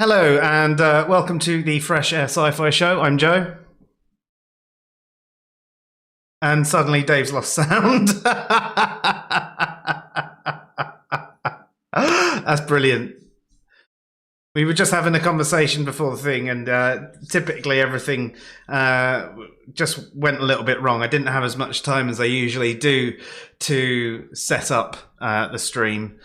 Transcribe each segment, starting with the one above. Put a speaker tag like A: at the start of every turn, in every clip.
A: Hello, and welcome to the Fresh Air Sci-Fi Show. I'm Joe. And suddenly Dave's lost sound. That's brilliant. We were just having a conversation before the thing, and typically everything just went a little bit wrong. I didn't have as much time as I usually do to set up the stream.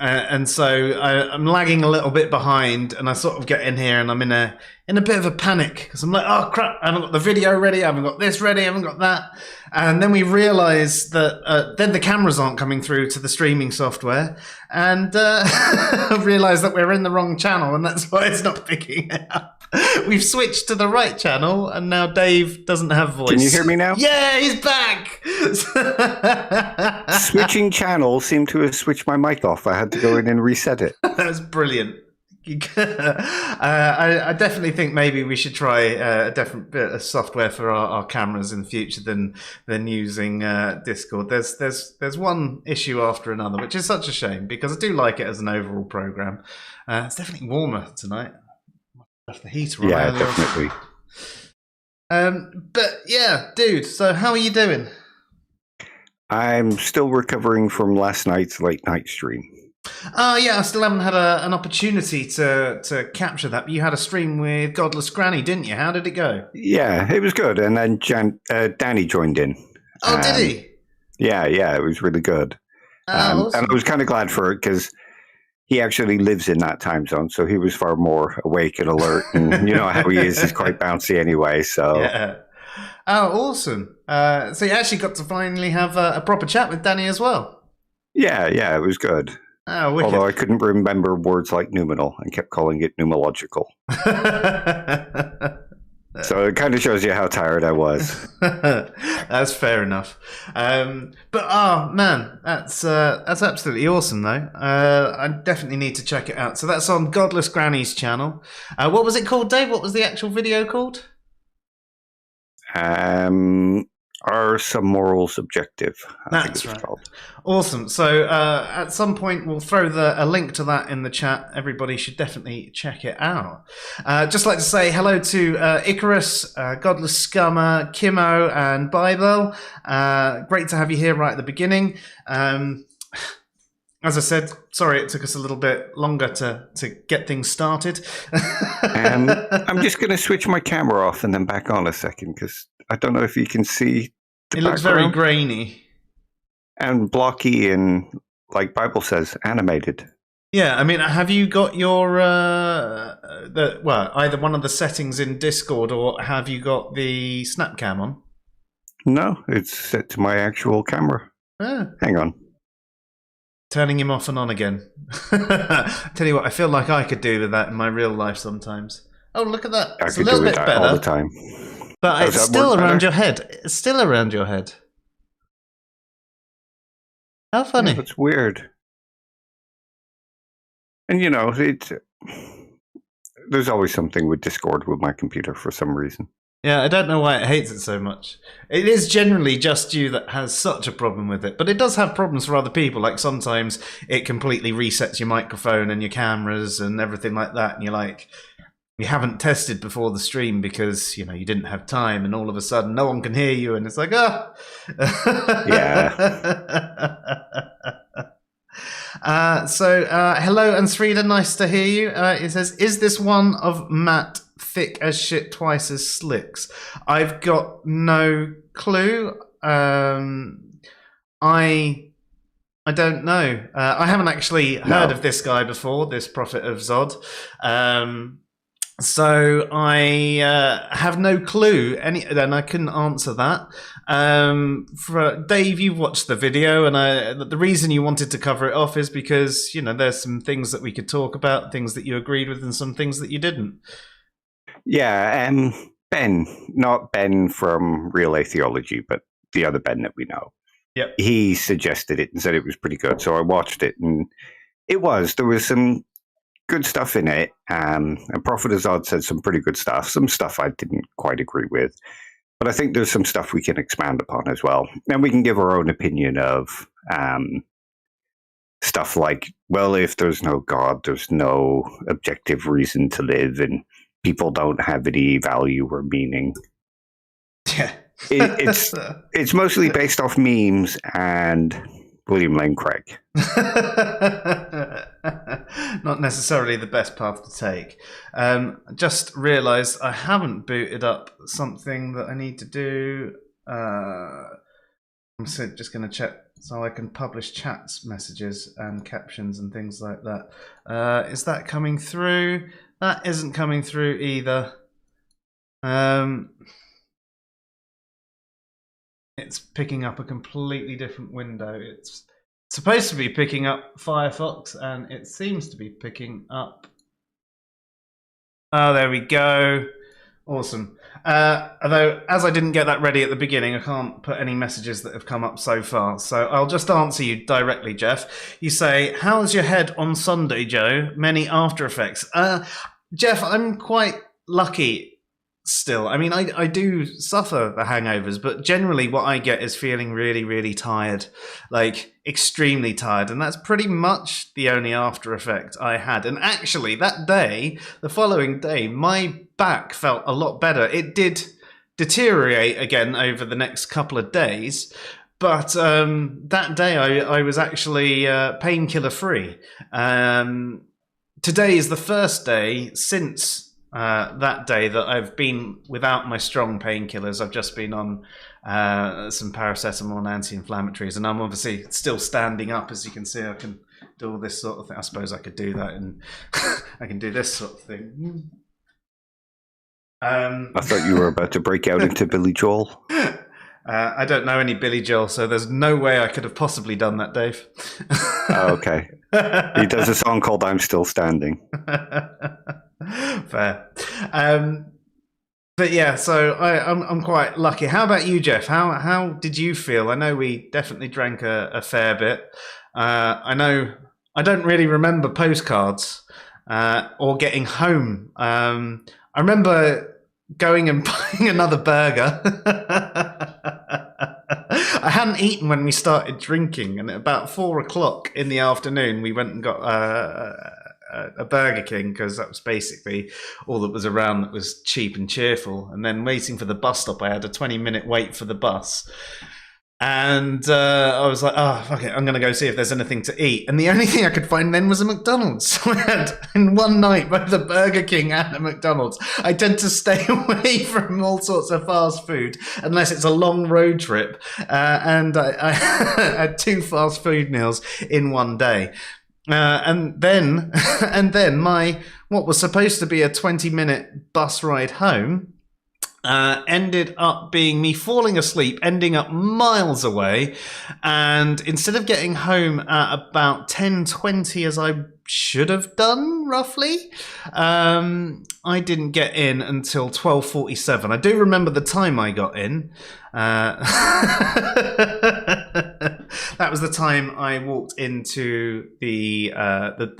A: And so I'm lagging a little bit behind, and I sort of get in here and I'm in a bit of a panic because I'm like, oh crap, I haven't got the video ready, I haven't got this ready, I haven't got that. And then we realise that then the cameras aren't coming through to the streaming software, and I've realised that we're in the wrong channel, and that's why it's not picking it up. We've switched to the right channel, and now Dave doesn't have voice.
B: Can you hear me now?
A: Yeah, he's back!
B: Switching channels seemed to have switched my mic off. I had to go in and reset it.
A: That's brilliant. I definitely think maybe we should try a different bit of software for our cameras in the future than using Discord. There's one issue after another, which is such a shame because I do like it as an overall program. It's definitely warmer tonight. Left the heater on.
B: Yeah, definitely.
A: But yeah, dude. So how are you doing?
B: I'm still recovering from last night's late night stream.
A: Oh yeah, I still haven't had an opportunity to capture that. But you had a stream with Godless Granny, didn't you? How did it go?
B: Yeah, it was good. And then Danny joined in.
A: Oh, did he?
B: Yeah, it was really good.
A: Awesome.
B: And I was kind of glad for it because he actually lives in that time zone, so he was far more awake and alert. And you know how he is; he's quite bouncy anyway. So
A: yeah. Oh, awesome! So you actually got to finally have a proper chat with Danny as well.
B: Yeah, it was good.
A: Oh, wicked.
B: Although I couldn't remember words like numinal and kept calling it pneumological. So it kind of shows you how tired I was.
A: That's fair enough. But man, that's absolutely awesome though. I definitely need to check it out. So that's on Godless Granny's channel. What was it called, Dave? What was the actual video called?
B: Are some morals objective?
A: That's right. Awesome. So at some point we'll throw a link to that in the chat. Everybody should definitely check it out. Just like to say hello to Icarus, Godless Scummer, Kimo, and Bible. Great to have you here right at the beginning. As I said, sorry it took us a little bit longer to get things started.
B: I'm just going to switch my camera off and then back on a second because I don't know if you can see the
A: It looks very grainy.
B: And blocky and, like Bible says, animated.
A: Yeah, I mean, have you got your either one of the settings in Discord or have you got the Snapcam on?
B: No, it's set to my actual camera. Hang on.
A: Turning him off and on again. Tell you what, I feel like I could do with that in my real life sometimes. Oh, look at that. It's a little bit better.
B: All the time.
A: But it's still around your head. It's still around your head. How funny.
B: Yeah, that's weird. And, you know, there's always something with Discord with my computer for some reason.
A: Yeah, I don't know why it hates it so much. It is generally just you that has such a problem with it. But it does have problems for other people. Like sometimes it completely resets your microphone and your cameras and everything like that. And you're like, you haven't tested before the stream because, you know, you didn't have time. And all of a sudden no one can hear you. And it's like, oh.
B: Yeah.
A: Hello, and Srida, nice to hear you. It says, is this one of Matt thick as shit twice as Slicks? I've got no clue. I don't know. I haven't actually heard of this guy before, this Prophet of Zod. So I have no clue, and I couldn't answer that. For Dave, you've watched the video, and the reason you wanted to cover it off is because, you know, there's some things that we could talk about, things that you agreed with, and some things that you didn't.
B: Yeah, Ben, not Ben from Real Atheology, but the other Ben that we know.
A: Yep.
B: He suggested it and said it was pretty good, so I watched it, and there was some good stuff in it, and Prophet of Zod said some pretty good stuff. Some stuff I didn't quite agree with, but I think there's some stuff we can expand upon as well. And we can give our own opinion of stuff like, well, if there's no God, there's no objective reason to live, and people don't have any value or meaning.
A: Yeah.
B: It's mostly based off memes and William Lane Craig.
A: Not necessarily the best path to take. Just realised I haven't booted up something that I need to do. I'm just going to check so I can publish chats, messages, and captions and things like that. Is that coming through? That isn't coming through either. It's picking up a completely different window. It's supposed to be picking up Firefox, and it seems to be picking up... Oh, there we go. Awesome. Although, as I didn't get that ready at the beginning, I can't put any messages that have come up so far. So I'll just answer you directly, Jeff. You say, how's your head on Sunday, Joe? Many after effects. Jeff, I'm quite lucky still. I mean, I do suffer the hangovers, but generally what I get is feeling really, really tired, like extremely tired. And that's pretty much the only after effect I had. And actually that day, the following day, my back felt a lot better. It did deteriorate again over the next couple of days, but that day I was actually painkiller free. Today is the first day since that day that I've been without my strong painkillers. I've just been on some paracetamol and anti-inflammatories, and I'm obviously still standing up. As you can see, I can do all this sort of thing. I suppose I could do that, and I can do this sort of thing.
B: I thought you were about to break out into Billy Joel.
A: I don't know any Billy Joel, so there's no way I could have possibly done that, Dave.
B: Oh, okay. He does a song called I'm Still Standing.
A: Fair. But yeah, so I'm quite lucky. How about you, Jeff? How did you feel? I know we definitely drank a fair bit. I know I don't really remember postcards or getting home. I remember going and buying another burger. I hadn't eaten when we started drinking, and at about 4 o'clock in the afternoon, we went and got a Burger King, because that was basically all that was around that was cheap and cheerful. And then waiting for the bus stop, I had a 20-minute wait for the bus. And I was like, oh, fuck it, I'm going to go see if there's anything to eat. And the only thing I could find then was a McDonald's. So I had, in one night, both a Burger King and a McDonald's. I tend to stay away from all sorts of fast food, unless it's a long road trip. And I had 2 fast food meals in one day. And then my, what was supposed to be a 20-minute bus ride home, ended up being me falling asleep, ending up miles away. And instead of getting home at about 10:20, as I should have done, roughly, I didn't get in until 12:47. I do remember the time I got in. That was the time I walked into the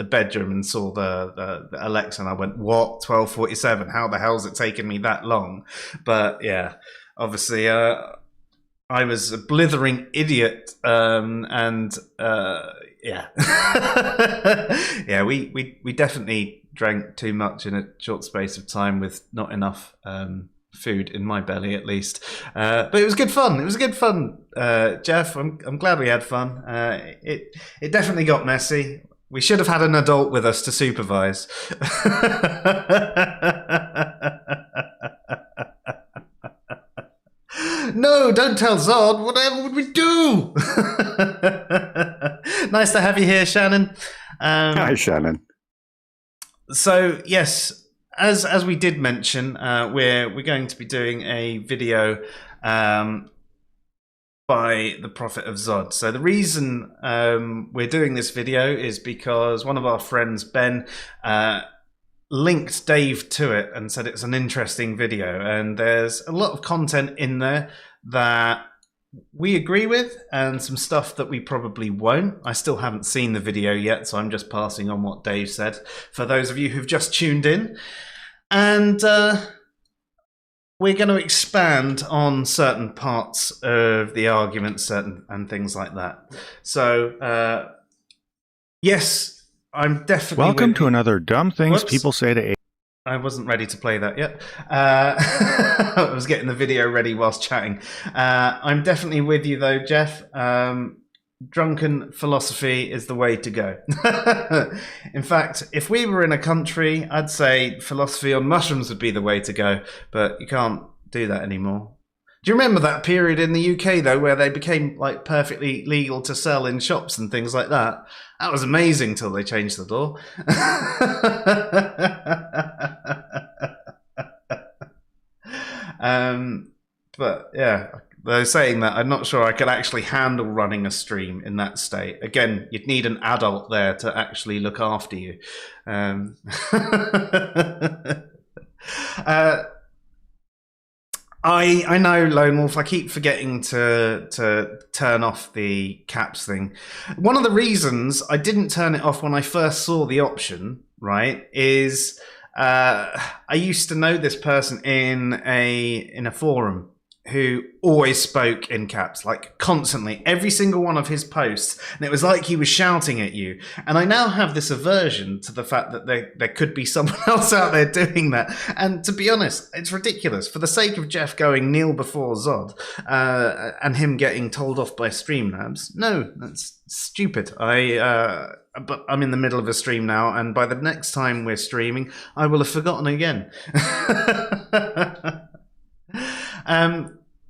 A: bedroom and saw the Alexa, and I went, "What? 12:47? How the hell's it taken me that long?" But yeah, obviously, I was a blithering idiot, and yeah, yeah, we definitely drank too much in a short space of time with not enough food in my belly, at least. But it was good fun. It was good fun, Jeff. I'm glad we had fun. It definitely got messy. We should have had an adult with us to supervise. No, don't tell Zod. Whatever would we do? Nice to have you here, Shannon.
B: Hi, Shannon.
A: So yes, as we did mention, we're going to be doing a video by the Prophet of Zod. So the reason we're doing this video is because one of our friends, Ben, linked Dave to it and said it's an interesting video, and there's a lot of content in there that we agree with and some stuff that we probably won't. I still haven't seen the video yet, so I'm just passing on what Dave said for those of you who've just tuned in. And we're going to expand on certain parts of the argument, and things like that. So Yes, I'm definitely.
C: Welcome to another Dumb Things
A: Whoops.
C: People Say to
A: I wasn't ready to play that yet. I was getting the video ready whilst chatting. I'm definitely with you though, Jeff. Drunken philosophy is the way to go. In fact, if we were in a country, I'd say philosophy on mushrooms would be the way to go, but you can't do that anymore. Do you remember that period in the UK though, where they became like perfectly legal to sell in shops and things like that? That was amazing till they changed the law. But yeah, though saying that, I'm not sure I could actually handle running a stream in that state. Again, you'd need an adult there to actually look after you. I know, Lone Wolf, I keep forgetting to turn off the caps thing. One of the reasons I didn't turn it off when I first saw the option, right, is I used to know this person in a forum who always spoke in caps, like constantly, every single one of his posts, and it was like he was shouting at you. And I now have this aversion to the fact that there could be someone else out there doing that. And to be honest, it's ridiculous. For the sake of Jeff going kneel before Zod and him getting told off by Streamlabs, no, that's stupid. But I'm in the middle of a stream now, and by the next time we're streaming, I will have forgotten again.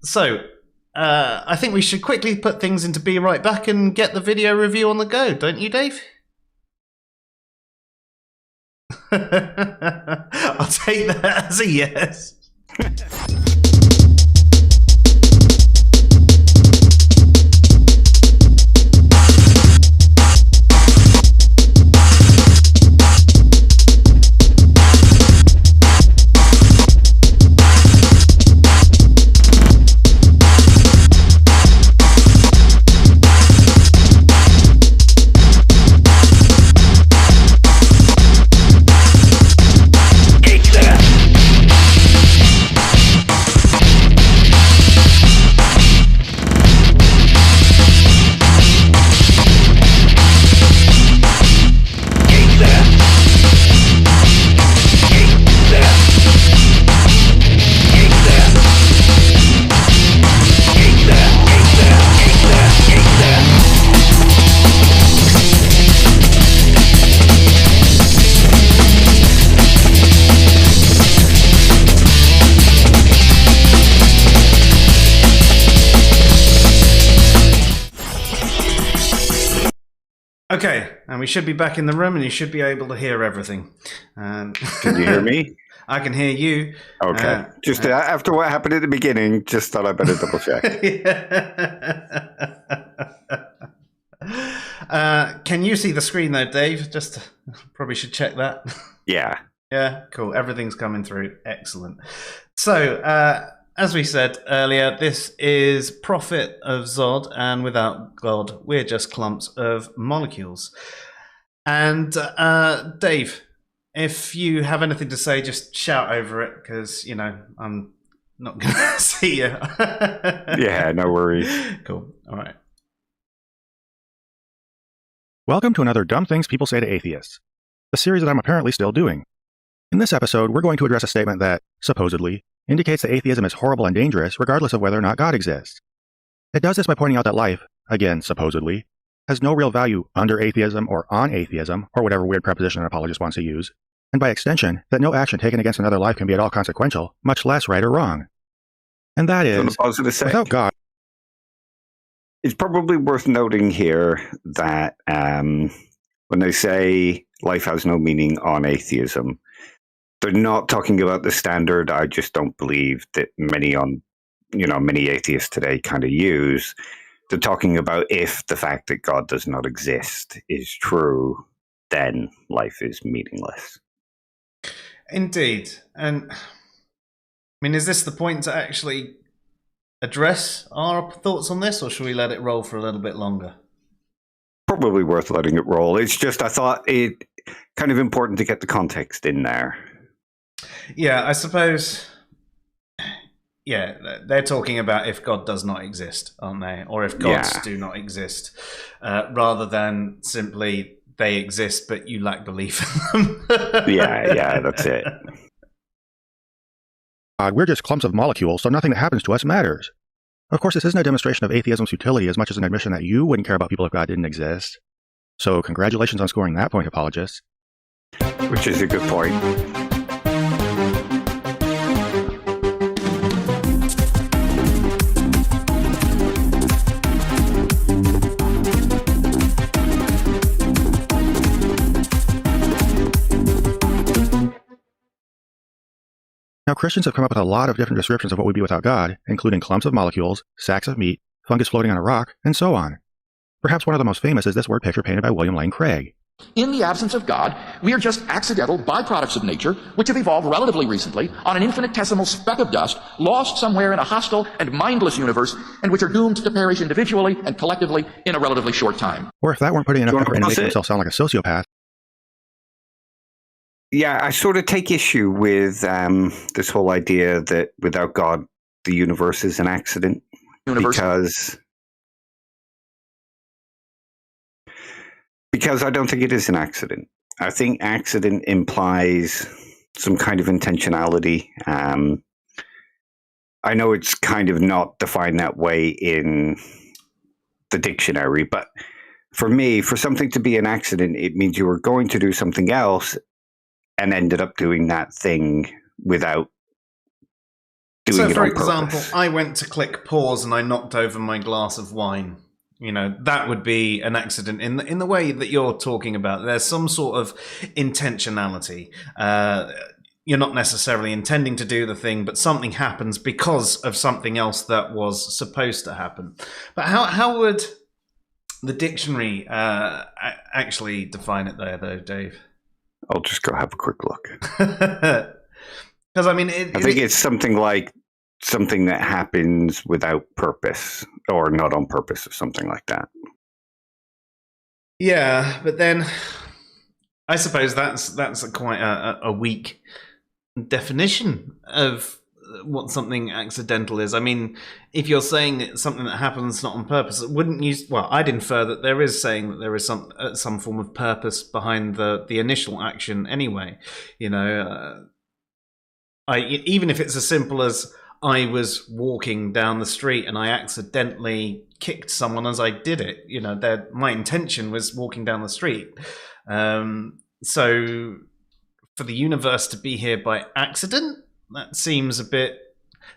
A: So, I think we should quickly put things into Be Right Back and get the video review on the go, don't you, Dave? I'll take that as a yes. Okay, and we should be back in the room, and you should be able to hear everything.
B: Can you hear me?
A: I can hear you.
B: Okay. Just after what happened at the beginning, just thought I better double check.
A: Can you see the screen though, Dave? Just probably should check that.
B: Yeah.
A: Yeah, cool. Everything's coming through. Excellent. So, as we said earlier, this is Prophet of Zod, and without God, we're just clumps of molecules. And Dave, if you have anything to say, just shout over it, because, you know, I'm not going to see you.
B: Yeah, no worries.
A: Cool. All right.
C: Welcome to another Dumb Things People Say to Atheists, a series that I'm apparently still doing. In this episode, we're going to address a statement that, supposedly, indicates that atheism is horrible and dangerous regardless of whether or not God exists. It does this by pointing out that life, again supposedly, has no real value under atheism or on atheism, or whatever weird preposition an apologist wants to use, and by extension, that no action taken against another life can be at all consequential, much less right or wrong. And that is, without God...
B: It's probably worth noting here that when they say life has no meaning on atheism, they're not talking about the standard I just don't believe that many atheists today kind of use. They're talking about if the fact that God does not exist is true, then life is meaningless.
A: Indeed. And, I mean, is this the point to actually address our thoughts on this, or should we let it roll for a little bit longer?
B: Probably worth letting it roll. It's just, I thought it kind of important to get the context in there.
A: Yeah, I suppose. Yeah, they're talking about if God does not exist, aren't they? Or if gods do not exist, rather than simply they exist, but you lack belief in them.
B: Yeah, that's it.
C: We're just clumps of molecules, so nothing that happens to us matters. Of course, this isn't a demonstration of atheism's futility as much as an admission that you wouldn't care about people if God didn't exist. So congratulations on scoring that point, apologists.
B: Which is a good point.
C: Now, Christians have come up with a lot of different descriptions of what we'd be without God, including clumps of molecules, sacks of meat, fungus floating on a rock, and so on. Perhaps one of the most famous is this word picture painted by William Lane Craig.
D: In the absence of God, we are just accidental byproducts of nature, which have evolved relatively recently on an infinitesimal speck of dust, lost somewhere in a hostile and mindless universe, and which are doomed to perish individually and collectively in a relatively short time.
C: Or if that weren't putting enough effort into making
B: it?
C: himself sound like a sociopath,
B: Yeah, I sort of take issue with this whole idea that without God, the universe is an accident. Because I don't think it is an accident. I think accident implies some kind of intentionality. I know it's kind of not defined that way in the dictionary, but for me, for something to be an accident, it means you were going to do something else and ended up doing that thing without doing it on purpose.
A: So, for example, I went to click pause and I knocked over my glass of wine. You know, that would be an accident in the way that you're talking about. There's some sort of intentionality. You're not necessarily intending to do the thing, but something happens because of something else that was supposed to happen. But how would the dictionary actually define it there, though, Dave?
B: I'll just go have a quick look.
A: Because, I mean...
B: I think it's something like something that happens without purpose or not on purpose or something like that.
A: Yeah, but then I suppose that's quite a weak definition of what something accidental is. I mean, if you're saying it's something that happens not on purpose, wouldn't you... Well, I'd infer that there is saying that there is some form of purpose behind the initial action anyway. You know, even if it's as simple as I was walking down the street and I accidentally kicked someone as I did it. You know, my intention was walking down the street. So for the universe to be here by accident, that seems a bit...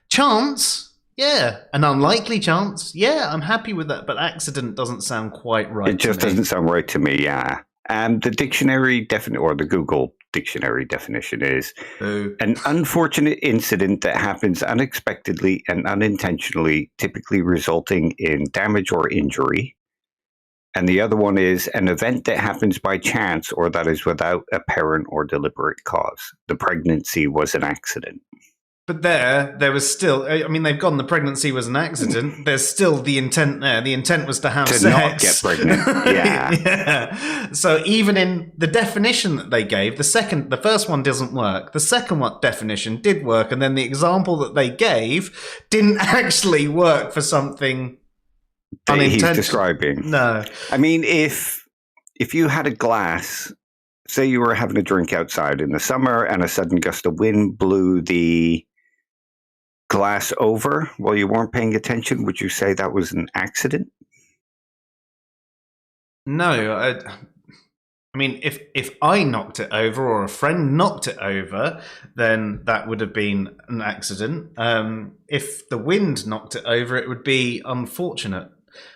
A: Chance? Yeah. An unlikely chance? Yeah, I'm happy with that. But accident doesn't sound quite right to me.
B: It just doesn't sound right to me, yeah. The dictionary or the Google dictionary definition is an unfortunate incident that happens unexpectedly and unintentionally, typically resulting in damage or injury. And the other one is an event that happens by chance or that is without apparent or deliberate cause. The pregnancy was an accident.
A: But there was still... I mean, they've gone, the pregnancy was an accident. There's still the intent there. The intent was to have sex.
B: To not get pregnant, yeah.
A: Yeah. So even in the definition that they gave, the first one doesn't work. The second one definition did work, and then the example that they gave didn't actually work for something
B: that
A: unintentional.
B: He's describing.
A: No.
B: I mean, if you had a glass... Say you were having a drink outside in the summer and a sudden gust of wind blew the glass over while you weren't paying attention, would you say that was an accident?
A: No. I mean, if I knocked it over or a friend knocked it over, then that would have been an accident. If the wind knocked it over, it would be unfortunate.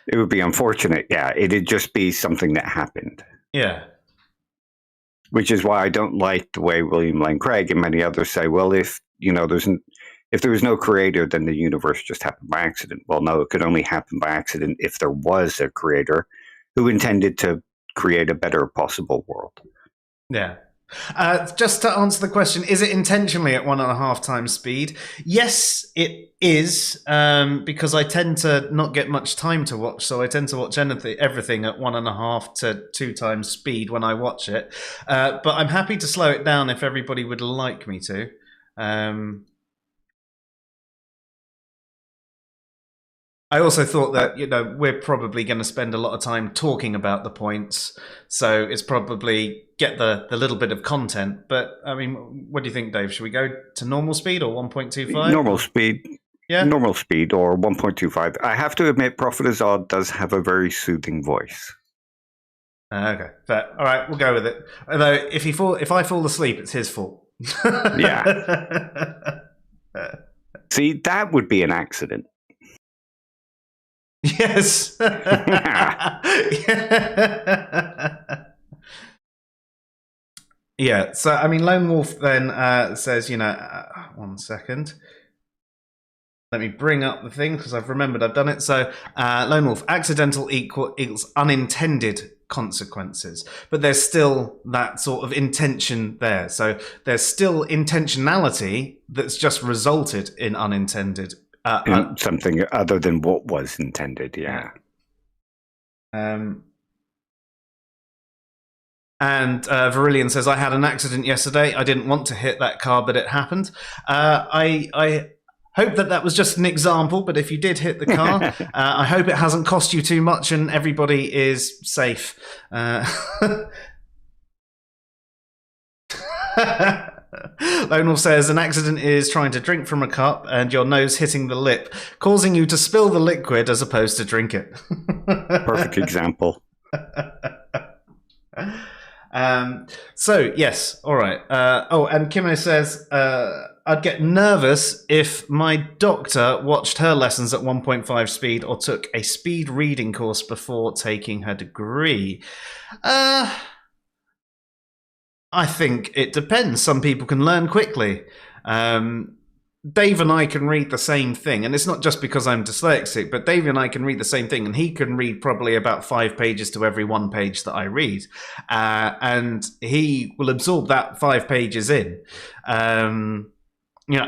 B: It would be unfortunate, yeah. It'd just be something that happened.
A: Yeah.
B: Which is why I don't like the way William Lane Craig and many others say, well, if there was no creator, then the universe just happened by accident. Well, no, it could only happen by accident if there was a creator who intended to create a better possible world.
A: Yeah. Just to answer the question, is it intentionally at 1.5 times speed? Yes, it is, because I tend to not get much time to watch, so I tend to watch everything at 1.5 to 2 times speed when I watch it. But I'm happy to slow it down if everybody would like me to. I also thought that, we're probably going to spend a lot of time talking about the points, so it's probably get the little bit of content. But, I mean, what do you think, Dave? Should we go to normal speed or 1.25?
B: Normal speed.
A: Yeah.
B: Normal speed or 1.25. I have to admit, Prophet of Zod does have a very soothing voice.
A: Okay. Fair. All right, we'll go with it. Although, if I fall asleep, it's his fault.
B: Yeah. See, that would be an accident.
A: Yes. Yeah. So, I mean, Lone Wolf then says, 1 second. Let me bring up the thing because I've remembered I've done it. So, Lone Wolf, accidental equals unintended consequences, but there's still that sort of intention there. So there's still intentionality that's just resulted in unintended.
B: Something other than what was intended, yeah.
A: And Virillion says, I had an accident yesterday. I didn't want to hit that car, but it happened. I hope that was just an example, but if you did hit the car, I hope it hasn't cost you too much and everybody is safe. Lone Wolf says, an accident is trying to drink from a cup and your nose hitting the lip, causing you to spill the liquid as opposed to drink it.
B: Perfect example.
A: So, yes, all right. And Kimo says, I'd get nervous if my doctor watched her lessons at 1.5 speed or took a speed reading course before taking her degree. I think it depends. Some people can learn quickly. Dave and I can read the same thing, and it's not just because I'm dyslexic, but Dave and I can read the same thing, and he can read probably about 5 pages to every 1 page that I read, and he will absorb that 5 pages in.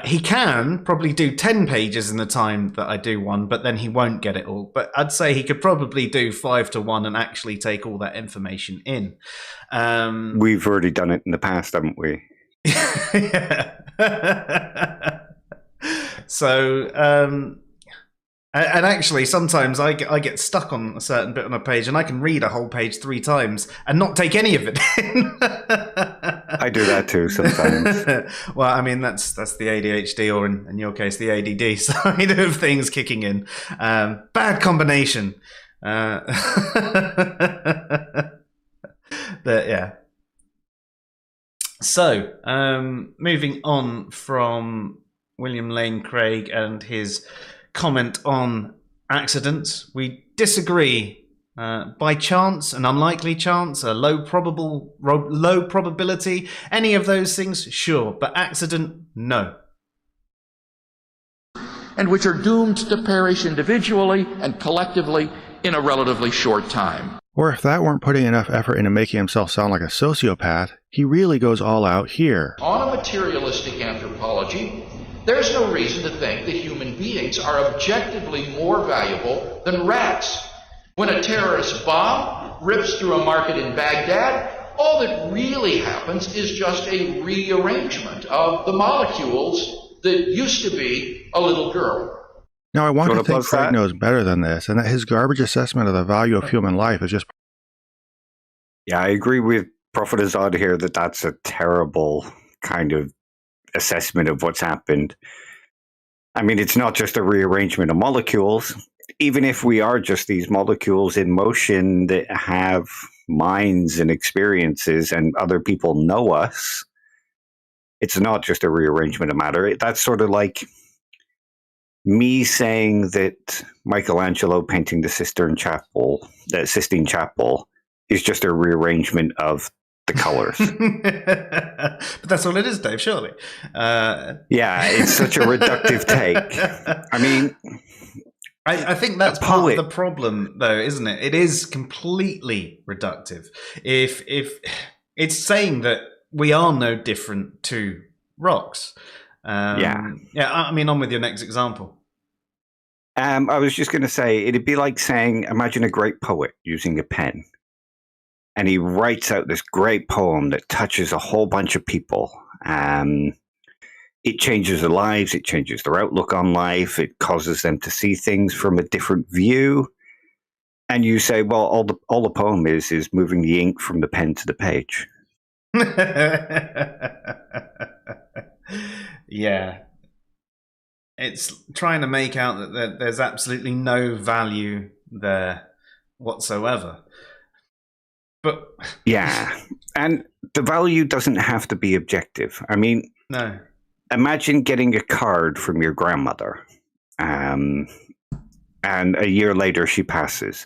A: He can probably do 10 pages in the time that I do one, but then he won't get it all. But I'd say he could probably do 5 to 1 and actually take all that information in.
B: We've already done it in the past, haven't we?
A: Yeah. So, and actually, sometimes I get stuck on a certain bit on a page, and I can read a whole page 3 times and not take any of it in.
B: I do that too sometimes.
A: Well, I mean, that's the ADHD, or in your case, the ADD side of things kicking in. Bad combination. But yeah. So, moving on from William Lane Craig and his comment on accidents, we disagree. By chance, an unlikely chance, a low probability, any of those things, sure, but accident, no.
D: And which are doomed to perish individually and collectively in a relatively short time.
C: Or if that weren't putting enough effort into making himself sound like a sociopath, he really goes all out here.
D: On a materialistic anthropology, there's no reason to think that human beings are objectively more valuable than rats. When a terrorist bomb rips through a market in Baghdad, all that really happens is just a rearrangement of the molecules that used to be a little girl.
C: Now, I want to think Craig knows better than this, and that his garbage assessment of the value of human life is just...
B: Yeah, I agree with Prophet of Zod here that that's a terrible kind of assessment of what's happened. I mean, it's not just a rearrangement of molecules. Even if we are just these molecules in motion that have minds and experiences and other people know us, it's not just a rearrangement of matter. That's sort of like me saying that Michelangelo painting the Sistine Chapel is just a rearrangement of the colors.
A: But that's all it is, Dave, surely.
B: Yeah, it's such a reductive take. I mean,
A: I think that's part of the problem, though, isn't it? It is completely reductive. If it's saying that we are no different to rocks. Yeah. I mean, on with your next example.
B: I was just going to say, it'd be like saying, imagine a great poet using a pen. And he writes out this great poem that touches a whole bunch of people. it changes their lives, it changes their outlook on life, it causes them to see things from a different view. And you say, well, all the poem is moving the ink from the pen to the page.
A: Yeah. It's trying to make out that there's absolutely no value there whatsoever. But
B: yeah, and the value doesn't have to be objective. I mean,
A: no.
B: Imagine getting a card from your grandmother, and a year later she passes.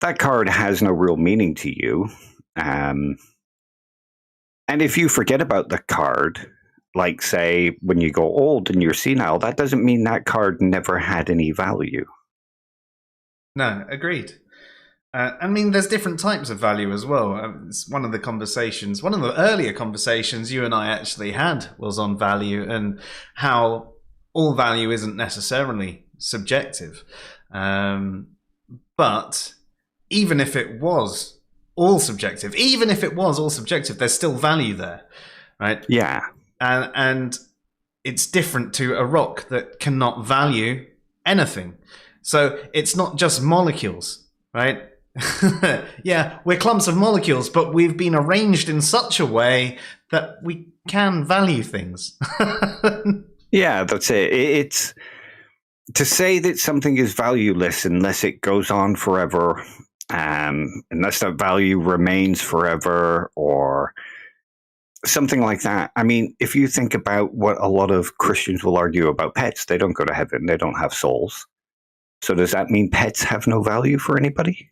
B: That card has no real meaning to you. And if you forget about the card, like say when you go old and you're senile, that doesn't mean that card never had any value.
A: No, agreed. I mean, there's different types of value as well. It's one of the earlier conversations you and I actually had was on value and how all value isn't necessarily subjective. But even if it was all subjective, there's still value there, right?
B: Yeah.
A: And it's different to a rock that cannot value anything. So it's not just molecules, right? Yeah, we're clumps of molecules, but we've been arranged in such a way that we can value things.
B: Yeah, that's it. It's to say that something is valueless unless it goes on forever, unless that value remains forever, or something like that. I mean, if you think about what a lot of Christians will argue about pets, they don't go to heaven, they don't have souls. So does that mean pets have no value for anybody?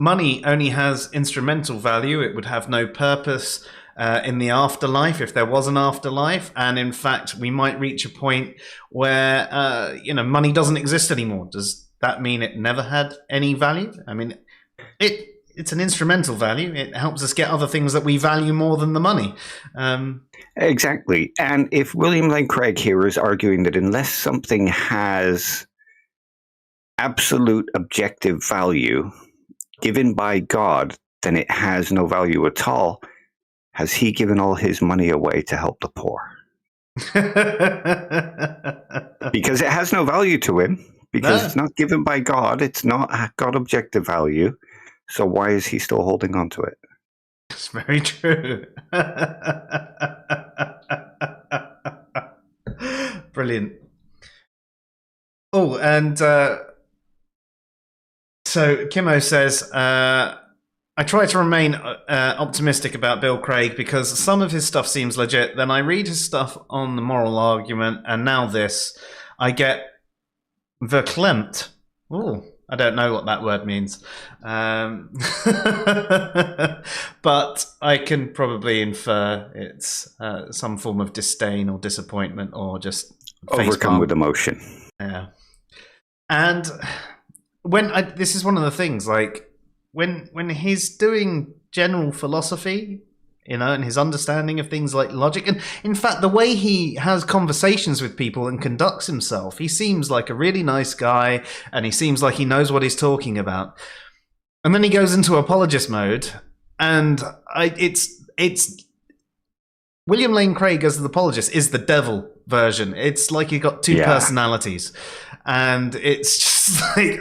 A: Money only has instrumental value. It would have no purpose in the afterlife if there was an afterlife. And in fact, we might reach a point where money doesn't exist anymore. Does that mean it never had any value? I mean, it's an instrumental value. It helps us get other things that we value more than the money.
B: Exactly. And if William Lane Craig here is arguing that unless something has absolute objective value given by God, then it has no value at all, has he given all his money away to help the poor? Because it has no value to him, because it's not given by God, it's not got objective value. So why is he still holding on to it?
A: It's very true. Brilliant. Oh, and so Kimmo says, I try to remain optimistic about Bill Craig because some of his stuff seems legit. Then I read his stuff on the moral argument, and now this. I get verklempt. Oh, I don't know what that word means. But I can probably infer it's some form of disdain or disappointment or just
B: overcome with emotion.
A: Yeah. And this is one of the things, like when he's doing general philosophy, and his understanding of things like logic, and in fact the way he has conversations with people and conducts himself, he seems like a really nice guy, and he seems like he knows what he's talking about. And then he goes into apologist mode, and it's William Lane Craig as the apologist is the devil version. It's like you've got two personalities, and it's just like,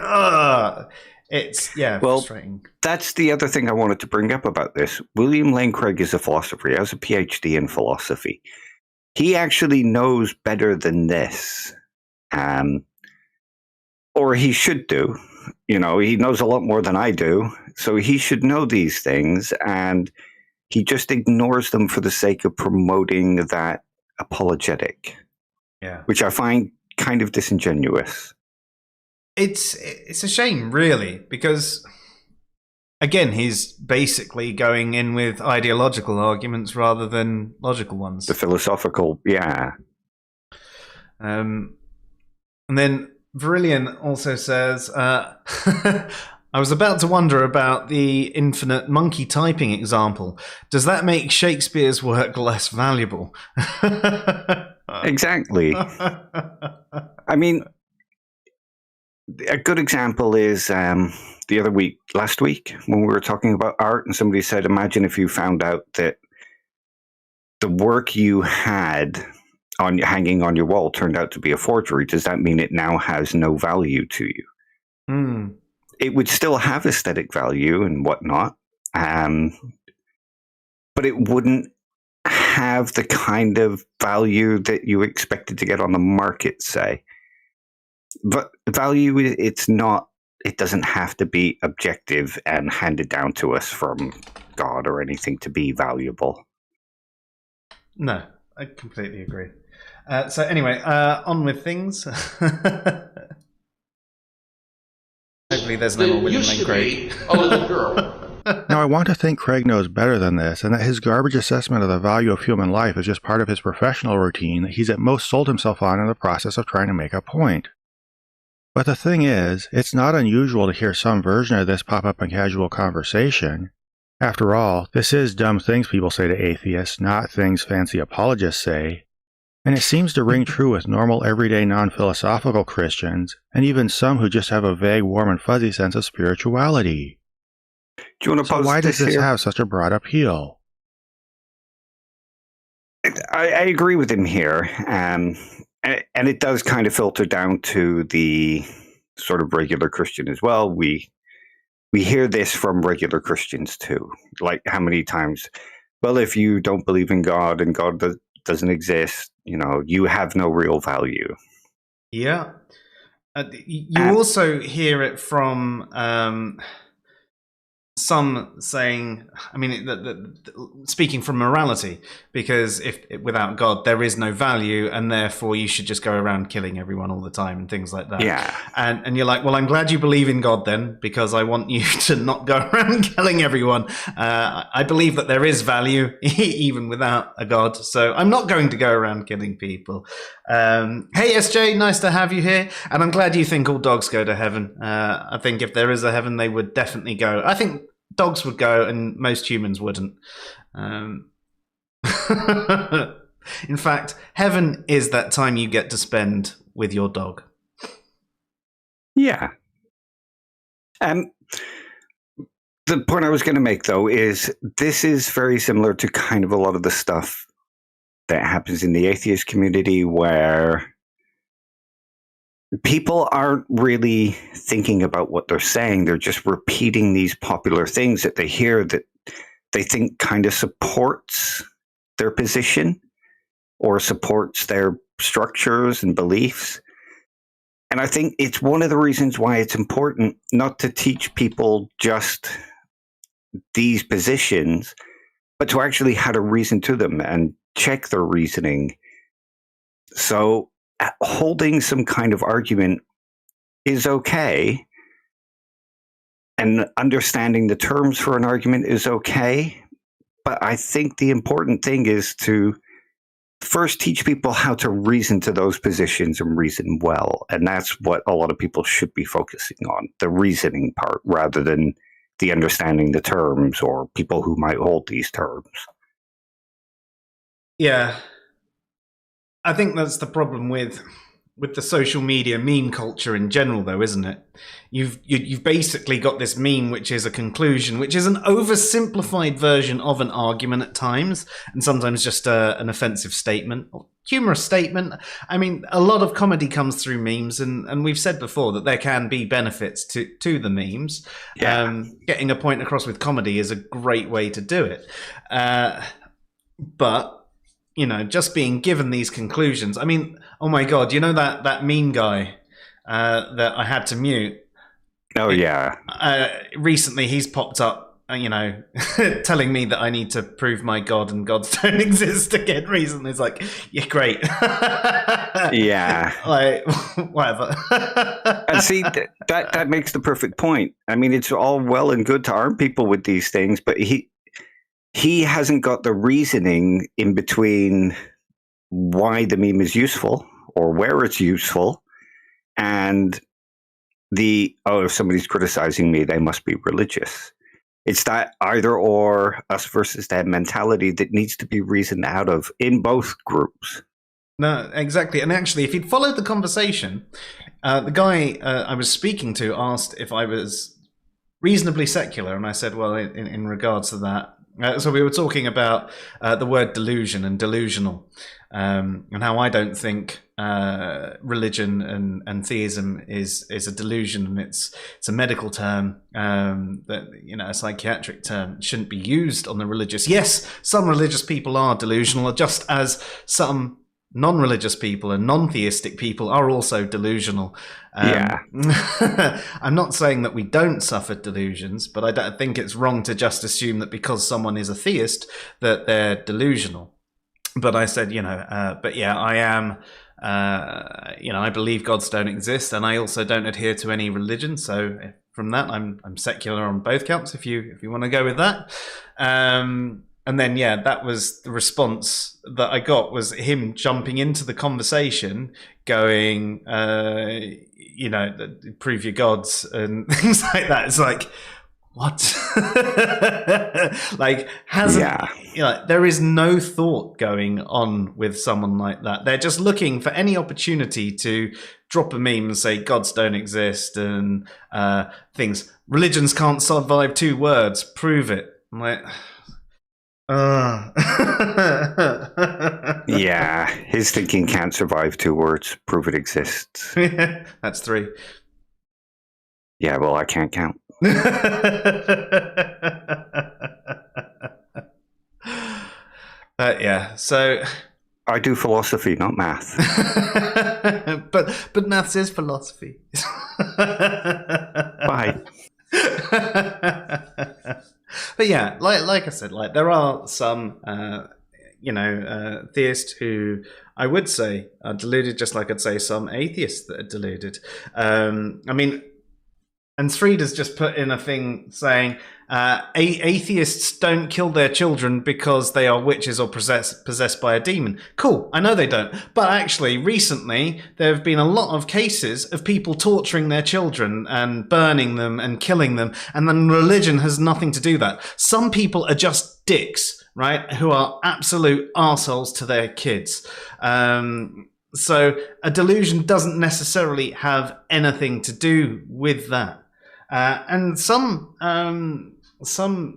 A: it's frustrating.
B: That's the other thing I wanted to bring up about this. William Lane Craig is a philosopher. He has a PhD in philosophy. He actually knows better than this, or he should do. He knows a lot more than I do, so he should know these things, and he just ignores them for the sake of promoting that apologetic, which I find kind of disingenuous.
A: It's a shame, really, because, again, he's basically going in with ideological arguments rather than logical ones.
B: The philosophical,
A: And then Virillion also says, I was about to wonder about the infinite monkey typing example. Does that make Shakespeare's work less valuable?
B: Exactly. I mean, a good example is last week, when we were talking about art, and somebody said, imagine if you found out that the work you had on hanging on your wall turned out to be a forgery, does that mean it now has no value to you?
A: Mm.
B: It would still have aesthetic value and whatnot, but it wouldn't have the kind of value that you expected to get on the market, say. But value, it doesn't have to be objective and handed down to us from God or anything to be valuable.
A: No, I completely agree. So anyway, on with things. Hopefully there's no more William Lane Craig.
D: A little girl.
C: Now, I want to think Craig knows better than this, and that his garbage assessment of the value of human life is just part of his professional routine that he's at most sold himself on in the process of trying to make a point. But the thing is, it's not unusual to hear some version of this pop up in casual conversation. After all, this is dumb things people say to atheists, not things fancy apologists say. And it seems to ring true with normal, everyday, non-philosophical Christians, and even some who just have a vague, warm and fuzzy sense of spirituality.
B: Do you want to
C: So why does this
B: here?
C: have such a broad appeal?
B: I agree with him here, and it does kind of filter down to the sort of regular Christian as well. We hear this from regular Christians too. Like, how many times? Well, if you don't believe in God and God doesn't exist, you have no real value.
A: Yeah. You also hear it from some saying, I mean, speaking from morality, because if without God there is no value, and therefore you should just go around killing everyone all the time and things like that.
B: Yeah.
A: And you're like, well, I'm glad you believe in God then, because I want you to not go around killing everyone. I believe that there is value even without a God, so I'm not going to go around killing people. Hey SJ, nice to have you here, and I'm glad you think all dogs go to heaven. I think if there is a heaven, they would definitely go. I think dogs would go, and most humans wouldn't. In fact, heaven is that time you get to spend with your dog.
B: Yeah. The point I was going to make, though, is this is very similar to kind of a lot of the stuff that happens in the atheist community, where people aren't really thinking about what they're saying. They're just repeating these popular things that they hear that they think kind of supports their position or supports their structures and beliefs. And I think it's one of the reasons why it's important not to teach people just these positions, but to actually how to reason to them and check their reasoning. So holding some kind of argument is okay, and understanding the terms for an argument is okay. But I think the important thing is to first teach people how to reason to those positions and reason well. And that's what a lot of people should be focusing on, the reasoning part, rather than the understanding the terms or people who might hold these terms.
A: Yeah. I think that's the problem with the social media meme culture in general, though, isn't it? You've basically got this meme, which is a conclusion, which is an oversimplified version of an argument at times, and sometimes just an offensive statement or humorous statement. I mean, a lot of comedy comes through memes, and we've said before that there can be benefits to the memes.
B: Yeah.
A: Getting a point across with comedy is a great way to do it. But just being given these conclusions. I mean, oh my God, that meme guy that I had to mute?
B: Oh, yeah.
A: Recently, he's popped up, telling me that I need to prove my God and gods don't exist again recently. It's like, yeah, great.
B: Yeah.
A: Like, whatever.
B: And see, that makes the perfect point. I mean, it's all well and good to arm people with these things, but he hasn't got the reasoning in between why the meme is useful or where it's useful, and if somebody's criticizing me, they must be religious. It's that either or, us versus them mentality that needs to be reasoned out of in both groups.
A: No, exactly. And actually, if you'd followed the conversation, the guy I was speaking to asked if I was reasonably secular, and I said, well, in regards to that, So we were talking about the word delusion and delusional, and how I don't think religion and theism is a delusion, and it's a medical term, that, you know, a psychiatric term. It shouldn't be used on the religious. Yes, some religious people are delusional, just as some non-religious people and non-theistic people are also delusional.
B: Yeah.
A: I'm not saying that we don't suffer delusions, but I don't think it's wrong to just assume that because someone is a theist that they're delusional. But I said, but yeah, I am, I believe gods don't exist, and I also don't adhere to any religion. So from that, I'm secular on both counts, if you want to go with that. And then, yeah, that was the response that I got, was him jumping into the conversation, going, prove your gods and things like that. It's like, what? Like, there is no thought going on with someone like that. They're just looking for any opportunity to drop a meme and say gods don't exist and things. Religions can't survive 2 words. Prove it. I'm like...
B: Yeah, his thinking can't survive 2 words. Prove it exists.
A: That's 3.
B: Yeah, well, I can't count.
A: Yeah, so
B: I do philosophy, not math.
A: but maths is philosophy.
B: Bye.
A: But yeah, like I said, like there are some theists who I would say are deluded, just like I'd say some atheists that are deluded. And Sreed's just put in a thing saying atheists don't kill their children because they are witches or possessed by a demon. Cool, I know they don't. But actually, recently, there have been a lot of cases of people torturing their children and burning them and killing them, and then religion has nothing to do that. Some people are just dicks, right, who are absolute arseholes to their kids. So a delusion doesn't necessarily have anything to do with that. And some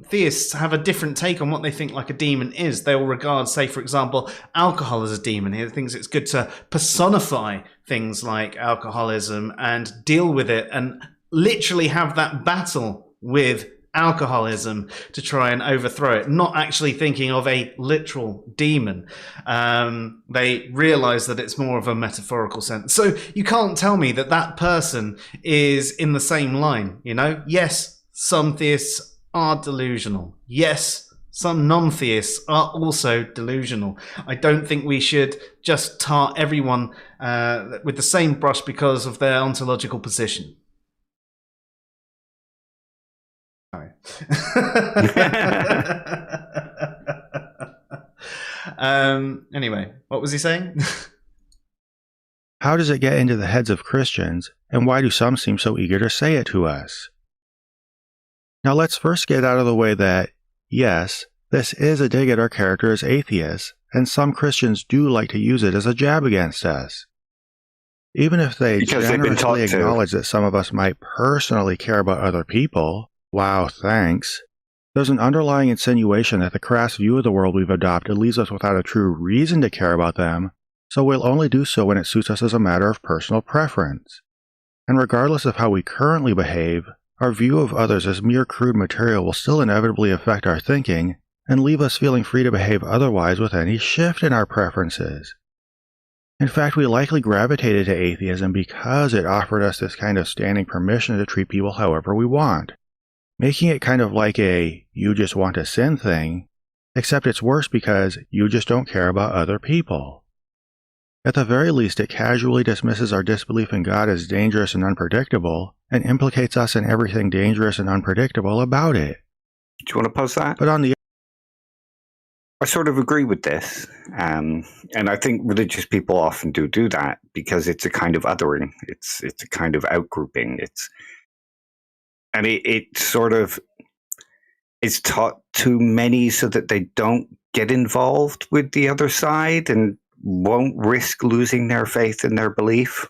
A: theists have a different take on what they think like a demon is. They will regard, say, for example, alcohol as a demon. He thinks it's good to personify things like alcoholism and deal with it and literally have that battle with alcoholism to try and overthrow it, not actually thinking of a literal demon. They realize that it's more of a metaphorical sense. So you can't tell me that person is in the same line, you know? Yes, some theists are delusional. Yes, some non-theists are also delusional. I don't think we should just tar everyone with the same brush because of their ontological position. Anyway, what was he saying?
C: How does it get into the heads of Christians, and why do some seem so eager to say it to us? Now let's first get out of the way that, yes, this is a dig at our character as atheists, and some Christians do like to use it as a jab against us. Even if they generously acknowledge that some of us might personally care about other people, wow, thanks. There's an underlying insinuation that the crass view of the world we've adopted leaves us without a true reason to care about them, so we'll only do so when it suits us as a matter of personal preference. And regardless of how we currently behave, our view of others as mere crude material will still inevitably affect our thinking and leave us feeling free to behave otherwise with any shift in our preferences. In fact, we likely gravitated to atheism because it offered us this kind of standing permission to treat people however we want, making it kind of like a you just want to sin thing, except it's worse because you just don't care about other people. At the very least, it casually dismisses our disbelief in God as dangerous and unpredictable, and implicates us in everything dangerous and unpredictable about it.
B: Do you want to pause that?
C: But on the
B: I sort of agree with this, and I think religious people often do that because it's a kind of othering. It's a kind of outgrouping. It's taught to many so that they don't get involved with the other side and won't risk losing their faith and their belief.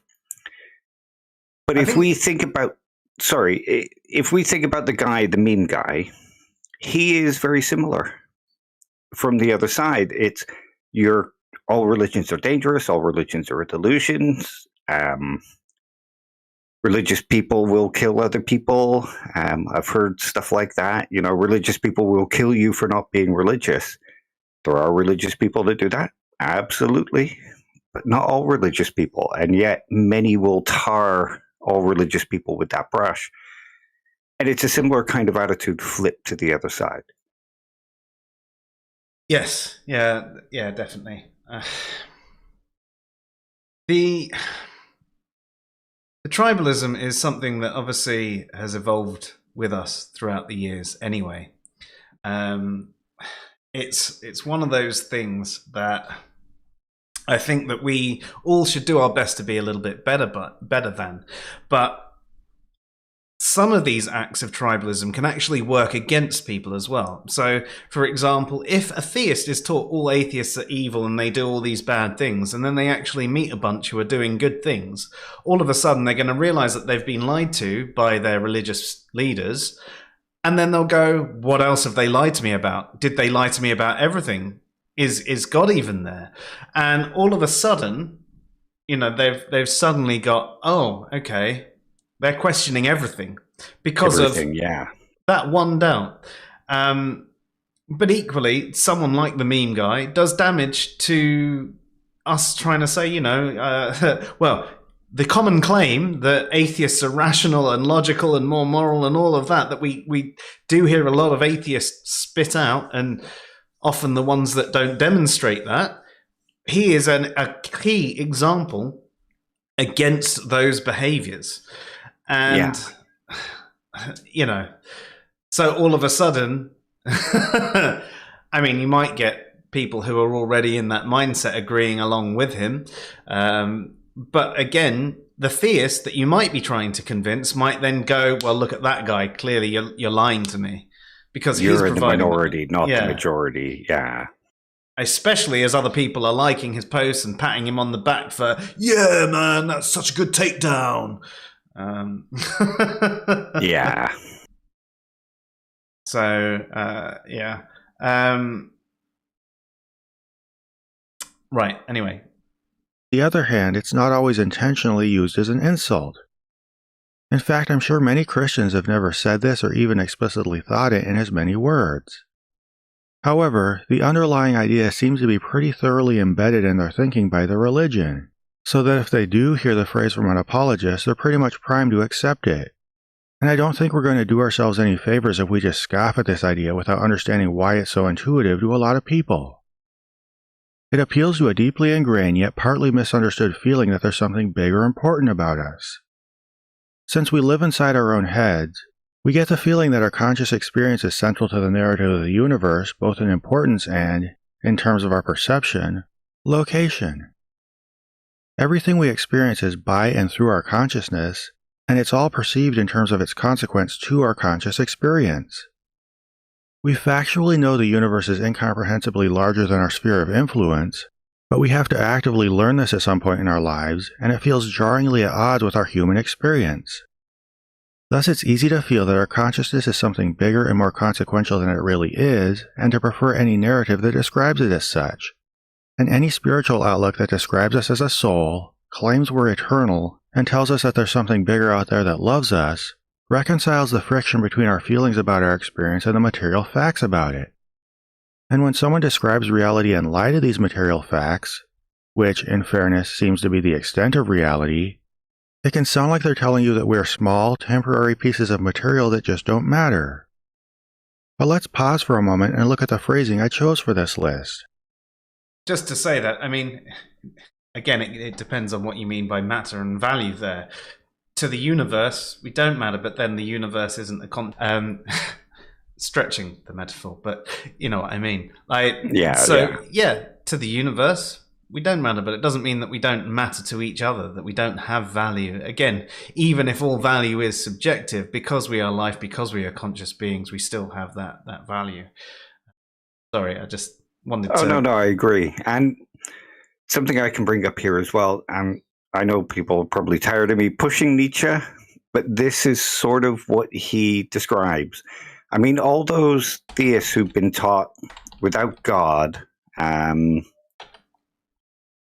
B: But if we think about the guy, the meme guy, he is very similar. from the other side, it's all religions are dangerous, all religions are delusions. Religious people will kill other people. I've heard stuff like that. Religious people will kill you for not being religious. There are religious people that do that, absolutely, but not all religious people. And yet many will tar all religious people with that brush. And it's a similar kind of attitude flipped to the other side.
A: Yes, yeah, definitely. The tribalism is something that obviously has evolved with us throughout the years anyway. It's one of those things that I think that we all should do our best to be a little bit better than. But some of these acts of tribalism can actually work against people as well. So, for example, if a theist is taught all atheists are evil and they do all these bad things, and then they actually meet a bunch who are doing good things, all of a sudden they're going to realize that they've been lied to by their religious leaders, and then they'll go, what else have they lied to me about? Did they lie to me about everything? Is God even there? And all of a sudden, they've suddenly got, oh, okay, they're questioning everything because of that one doubt. But equally, someone like the meme guy does damage to us trying to say, well, the common claim that atheists are rational and logical and more moral and all of that we do hear a lot of atheists spit out, and often the ones that don't demonstrate that. He is a key example against those behaviors. And, so all of a sudden, I mean, you might get people who are already in that mindset agreeing along with him. But again, the theist that you might be trying to convince might then go, well, look at that guy. Clearly, you're lying to me. Because
B: you're in the minority, not the majority. Yeah.
A: Especially as other people are liking his posts and patting him on the back for, yeah, man, that's such a good takedown.
B: Yeah.
A: So, yeah. Right, anyway.
C: On the other hand, it's not always intentionally used as an insult. In fact, I'm sure many Christians have never said this or even explicitly thought it in as many words. However, the underlying idea seems to be pretty thoroughly embedded in their thinking by their religion, so that if they do hear the phrase from an apologist, they're pretty much primed to accept it. And I don't think we're going to do ourselves any favors if we just scoff at this idea without understanding why it's so intuitive to a lot of people. It appeals to a deeply ingrained yet partly misunderstood feeling that there's something big or important about us. Since we live inside our own heads, we get the feeling that our conscious experience is central to the narrative of the universe, both in importance and, in terms of our perception, location. Everything we experience is by and through our consciousness, and it's all perceived in terms of its consequence to our conscious experience. We factually know the universe is incomprehensibly larger than our sphere of influence, but we have to actively learn this at some point in our lives, and it feels jarringly at odds with our human experience. Thus, it's easy to feel that our consciousness is something bigger and more consequential than it really is, and to prefer any narrative that describes it as such. And any spiritual outlook that describes us as a soul, claims we're eternal, and tells us that there's something bigger out there that loves us, reconciles the friction between our feelings about our experience and the material facts about it. And when someone describes reality in light of these material facts, which, in fairness, seems to be the extent of reality, it can sound like they're telling you that we're small, temporary pieces of material that just don't matter. But let's pause for a moment and look at the phrasing I chose for this list.
A: Just to say that, I mean, again, it depends on what you mean by matter and value there. To the universe, we don't matter, but then the universe isn't a stretching the metaphor, but you know what I mean. To the universe, we don't matter, but it doesn't mean that we don't matter to each other, that we don't have value. Again, even if all value is subjective, because we are life, because we are conscious beings, we still have that value. Sorry, I just wanted to...
B: No, I agree. And something I can bring up here as well, and I know people are probably tired of me pushing Nietzsche, but this is sort of what he describes. I mean, all those theists who've been taught without God,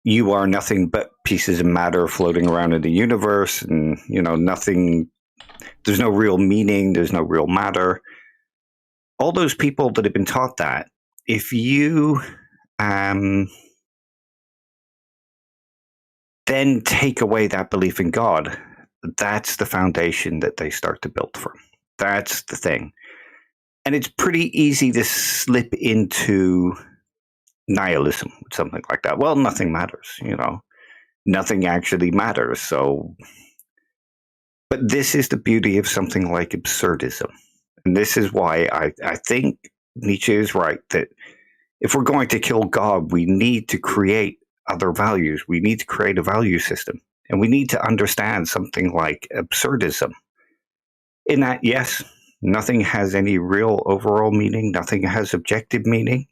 B: you are nothing but pieces of matter floating around in the universe, and nothing. There's no real meaning. There's no real matter. All those people that have been taught that, if you then take away that belief in God, that's the foundation that they start to build from. That's the thing. And it's pretty easy to slip into nihilism with something like that. Well, nothing matters, nothing actually matters. So, but this is the beauty of something like absurdism. And this is why I think Nietzsche is right, that if we're going to kill God, we need to create other values. We need to create a value system. And we need to understand something like absurdism. In that, yes, nothing has any real overall meaning. Nothing has objective meaning.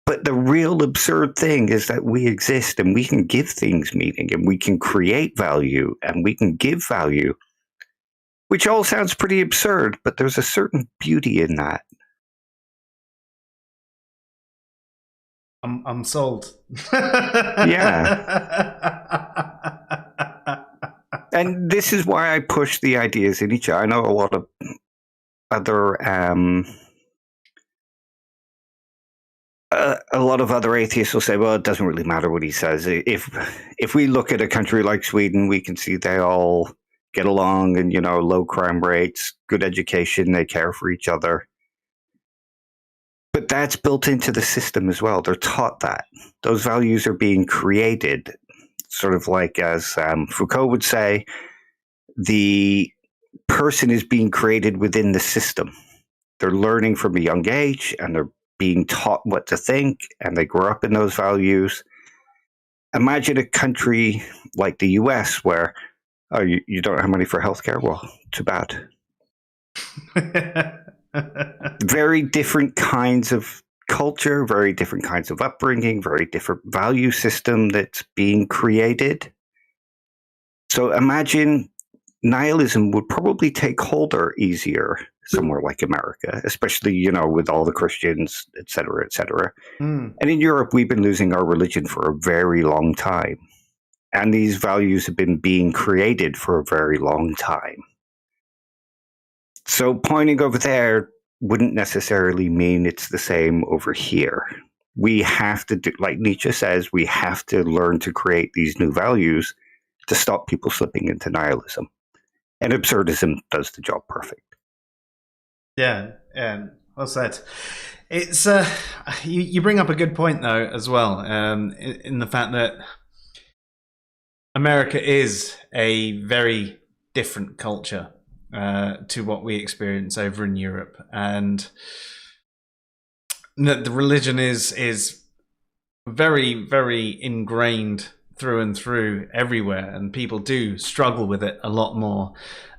B: But the real absurd thing is that we exist and we can give things meaning and we can create value and we can give value, which all sounds pretty absurd, but there's a certain beauty in that.
A: I'm sold.
B: Yeah. And this is why I push the ideas in each. I know a lot of other atheists will say, well, it doesn't really matter what he says. If we look at a country like Sweden, we can see they all get along and, low crime rates, good education, they care for each other. But that's built into the system as well. They're taught that. Those values are being created, sort of like, as Foucault would say, the person is being created within the system. They're learning from a young age, and they're being taught what to think, and they grow up in those values. Imagine a country like the US where, you don't have money for healthcare? Well, too bad. Very different kinds of culture, very different kinds of upbringing, very different value system that's being created. So imagine nihilism would probably take hold or easier somewhere like America, especially, with all the Christians, et cetera, et cetera. And in Europe, we've been losing our religion for a very long time. And these values have been being created for a very long time. So pointing over there wouldn't necessarily mean it's the same over here. We have to do, like Nietzsche says, we have to learn to create these new values to stop people slipping into nihilism. And absurdism does the job perfect.
A: Yeah, well said. It's you bring up a good point though as well, in the fact that America is a very different culture to what we experience over in Europe, and the religion is very, very ingrained through and through everywhere, and people do struggle with it a lot more.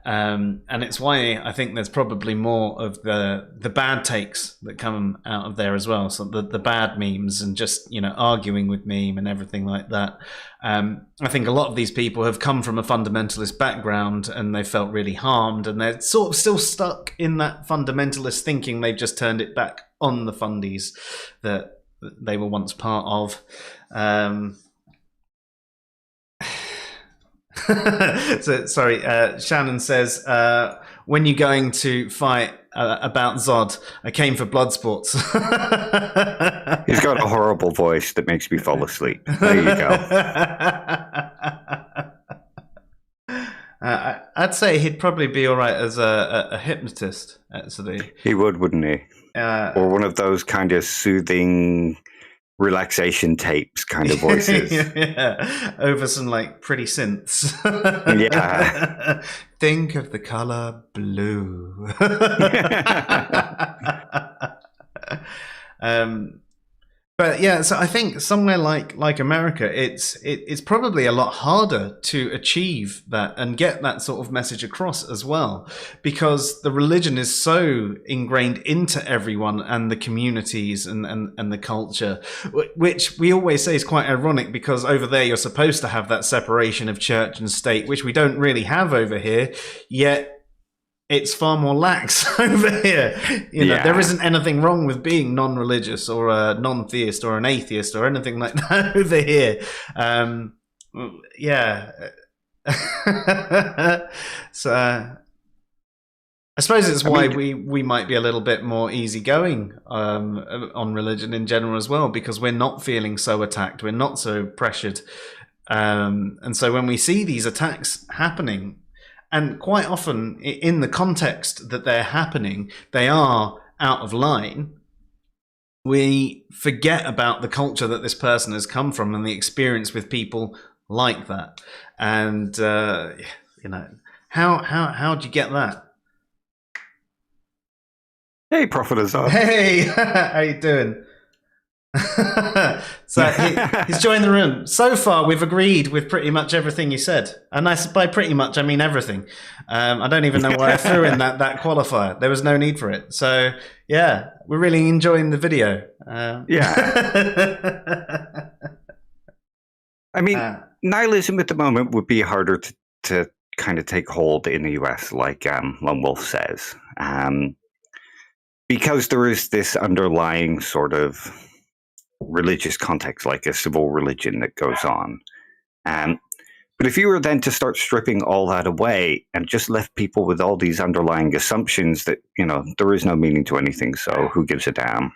A: And it's why I think there's probably more of the bad takes that come out of there as well. So the bad memes and just, arguing with meme and everything like that. I think a lot of these people have come from a fundamentalist background and they felt really harmed, and they're sort of still stuck in that fundamentalist thinking. They've just turned it back on the fundies that they were once part of. So sorry, Shannon says, when you going to fight about Zod? I came for blood sports.
B: He's got a horrible voice that makes me fall asleep. There you go.
A: I'd say he'd probably be all right as a hypnotist, actually.
B: He would, wouldn't he? Or one of those kind of soothing relaxation tapes kind of voices.
A: Yeah, over some pretty synths.
B: Yeah.
A: Think of the color blue. But yeah, so I think somewhere like America, it's probably a lot harder to achieve that and get that sort of message across as well, because the religion is so ingrained into everyone and the communities and the culture, which we always say is quite ironic, because over there you're supposed to have that separation of church and state, which we don't really have over here, yet it's far more lax over here. You know, there isn't anything wrong with being non-religious or a non-theist or an atheist or anything like that over here. Yeah. So I suppose it's why we might be a little bit more easygoing on religion in general as well, because we're not feeling so attacked, we're not so pressured, and so when we see these attacks happening, and quite often in the context that they're happening, they are out of line. We forget about the culture that this person has come from and the experience with people like that, and you know, how do you get that?
B: Hey, Prophet of Zod.
A: Hey, how you doing? So he's joined the room. So far, we've agreed with pretty much everything you said, and by pretty much I mean everything. I don't even know why I threw in that qualifier. There was no need for it. So yeah, we're really enjoying the video.
B: Yeah. I mean, nihilism at the moment would be harder to kind of take hold in the US, like Lone Wolf says. Because there is this underlying sort of religious context, like a civil religion that goes on. But if you were then to start stripping all that away and just left people with all these underlying assumptions that, you know, there is no meaning to anything, so who gives a damn?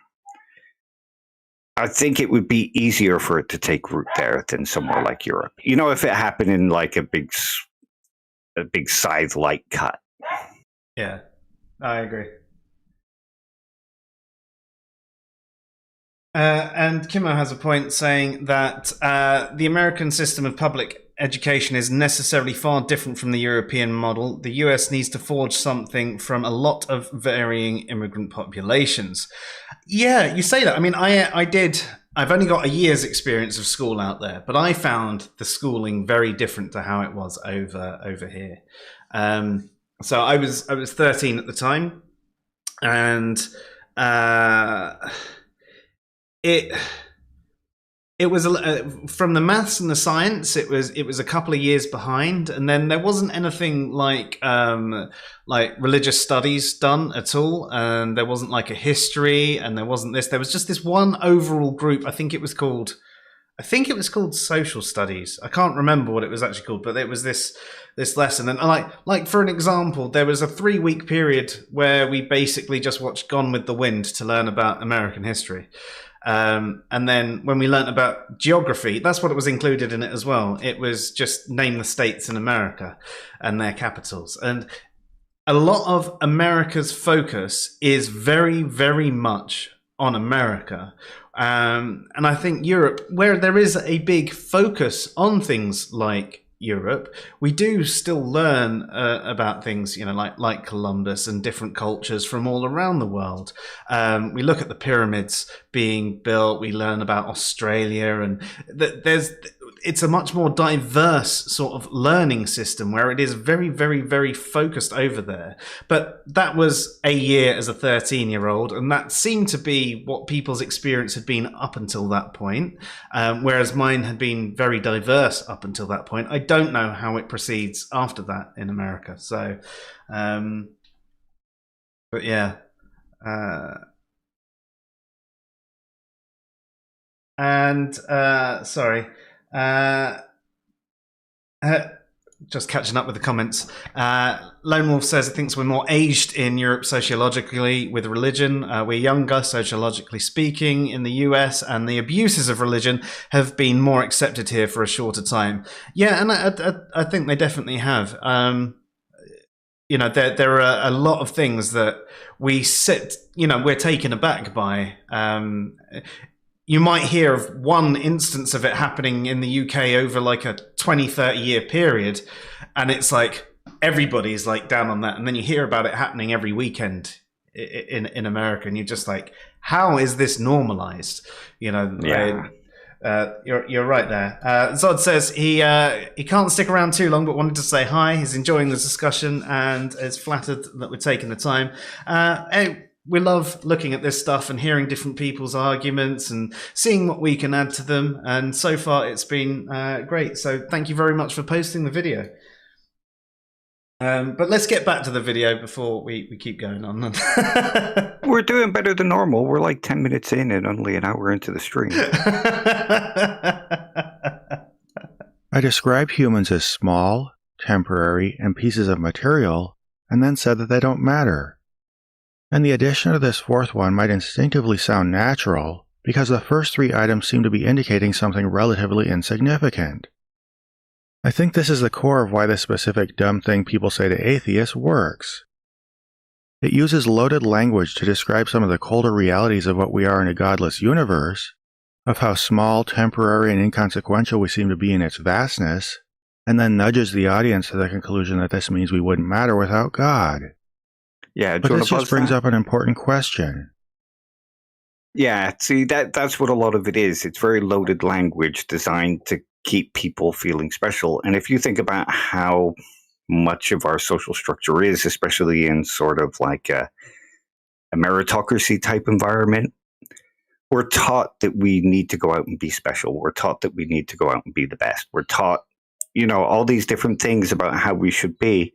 B: I think it would be easier for it to take root there than somewhere like Europe. You know, if it happened in like a big scythe light cut.
A: Yeah, I agree. And Kimmo has a point saying that the American system of public education is necessarily far different from the European model. The US needs to forge something from a lot of varying immigrant populations. Yeah, you say that. I mean, I've only got a year's experience of school out there, but I found the schooling very different to how it was over here. So I was 13 at the time, and it was from the maths and the science. It was a couple of years behind, and then there wasn't anything like religious studies done at all, and there wasn't like a history, and there wasn't this. There was just this one overall group. I think it was called social studies. I can't remember what it was actually called, but it was this lesson. And like for an example, there was a 3-week period where we basically just watched Gone with the Wind to learn about American history. And then when we learnt about geography, that's what it was included in it as well. It was just name the states in America and their capitals. And a lot of America's focus is very, very much on America. And I think Europe, where there is a big focus on things like Europe, we do still learn about things, you know, like Columbus and different cultures from all around the world. We look at the pyramids being built. We learn about Australia, and it's a much more diverse sort of learning system where it is very, very, very focused over there. But that was a year as a 13-year-old, and that seemed to be what people's experience had been up until that point, whereas mine had been very diverse up until that point. I don't know how it proceeds after that in America. So, but yeah. Sorry. Just catching up with the comments. Lone Wolf says he thinks we're more aged in Europe sociologically with religion. We're younger, sociologically speaking, in the US, and the abuses of religion have been more accepted here for a shorter time. Yeah, and I think they definitely have. You know, there are a lot of things that we're taken aback by. You might hear of one instance of it happening in the UK over like a 20, 30 year period. And it's like, everybody's like down on that. And then you hear about it happening every weekend in America. And you're just like, how is this normalized? You know,
B: yeah.
A: You're right there. Zod says he can't stick around too long, but wanted to say hi. He's enjoying the discussion and is flattered that we're taking the time. We love looking at this stuff and hearing different people's arguments and seeing what we can add to them. And so far, it's been great. So thank you very much for posting the video. But let's get back to the video before we keep going on.
B: We're doing better than normal. We're like 10 minutes in and only an hour into the stream.
C: I described humans as small, temporary, and pieces of material, and then said that they don't matter. And the addition of this fourth one might instinctively sound natural, because the first three items seem to be indicating something relatively insignificant. I think this is the core of why this specific dumb thing people say to atheists works. It uses loaded language to describe some of the colder realities of what we are in a godless universe, of how small, temporary, and inconsequential we seem to be in its vastness, and then nudges the audience to the conclusion that this means we wouldn't matter without God.
B: Yeah,
C: but this just brings up an important question.
B: Yeah, see, that's what a lot of it is. It's very loaded language designed to keep people feeling special. And if you think about how much of our social structure is, especially in sort of like a meritocracy type environment, we're taught that we need to go out and be special. We're taught that we need to go out and be the best. We're taught, all these different things about how we should be.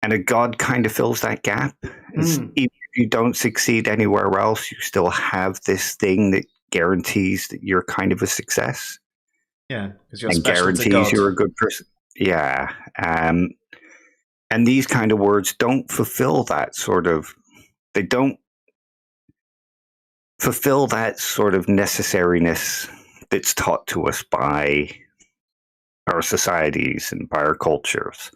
B: And a God kind of fills that gap. Even if you don't succeed anywhere else, you still have this thing that guarantees that you're kind of a success.
A: Yeah, because you're
B: and
A: special
B: guarantees
A: to God.
B: You're a good person. Yeah. And these kind of words don't fulfill that sort of, they don't fulfill that sort of necessariness that's taught to us by our societies and by our cultures.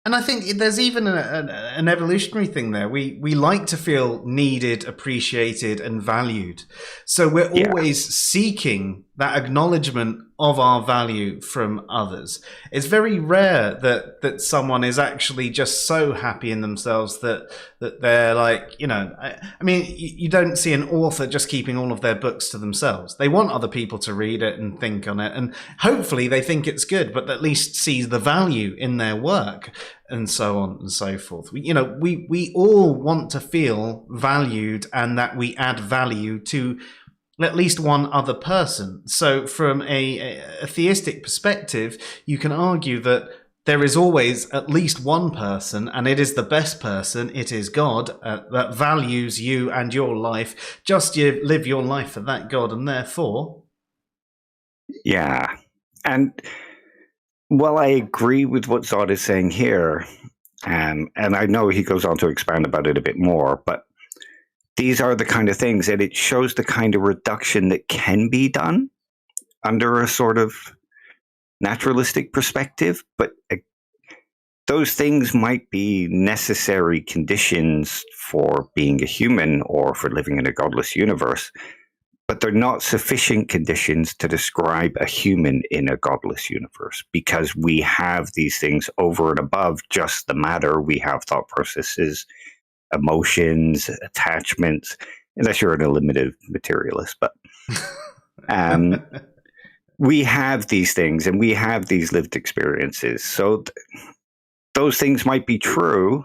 A: And I think there's even an evolutionary thing there. We like to feel needed, appreciated, and valued. So we're always seeking that acknowledgement of our value from others. It's very rare that someone is actually just so happy in themselves that they're like, I mean, you don't see an author just keeping all of their books to themselves. They want other people to read it and think on it. And hopefully they think it's good, but at least see the value in their work and so on and so forth. We all want to feel valued and that we add value to at least one other person. So from a theistic perspective, you can argue that there is always at least one person, and it is the best person, it is God, that values you and your life. Just you live your life for that God, and therefore...
B: Yeah. And while I agree with what Zod is saying here, and I know he goes on to expand about it a bit more, but these are the kind of things, and it shows the kind of reduction that can be done under a sort of naturalistic perspective. But those things might be necessary conditions for being a human or for living in a godless universe, but they're not sufficient conditions to describe a human in a godless universe, because we have these things over and above just the matter. We have thought processes, emotions, attachments, unless you're an eliminative materialist, but we have these things and we have these lived experiences. So those things might be true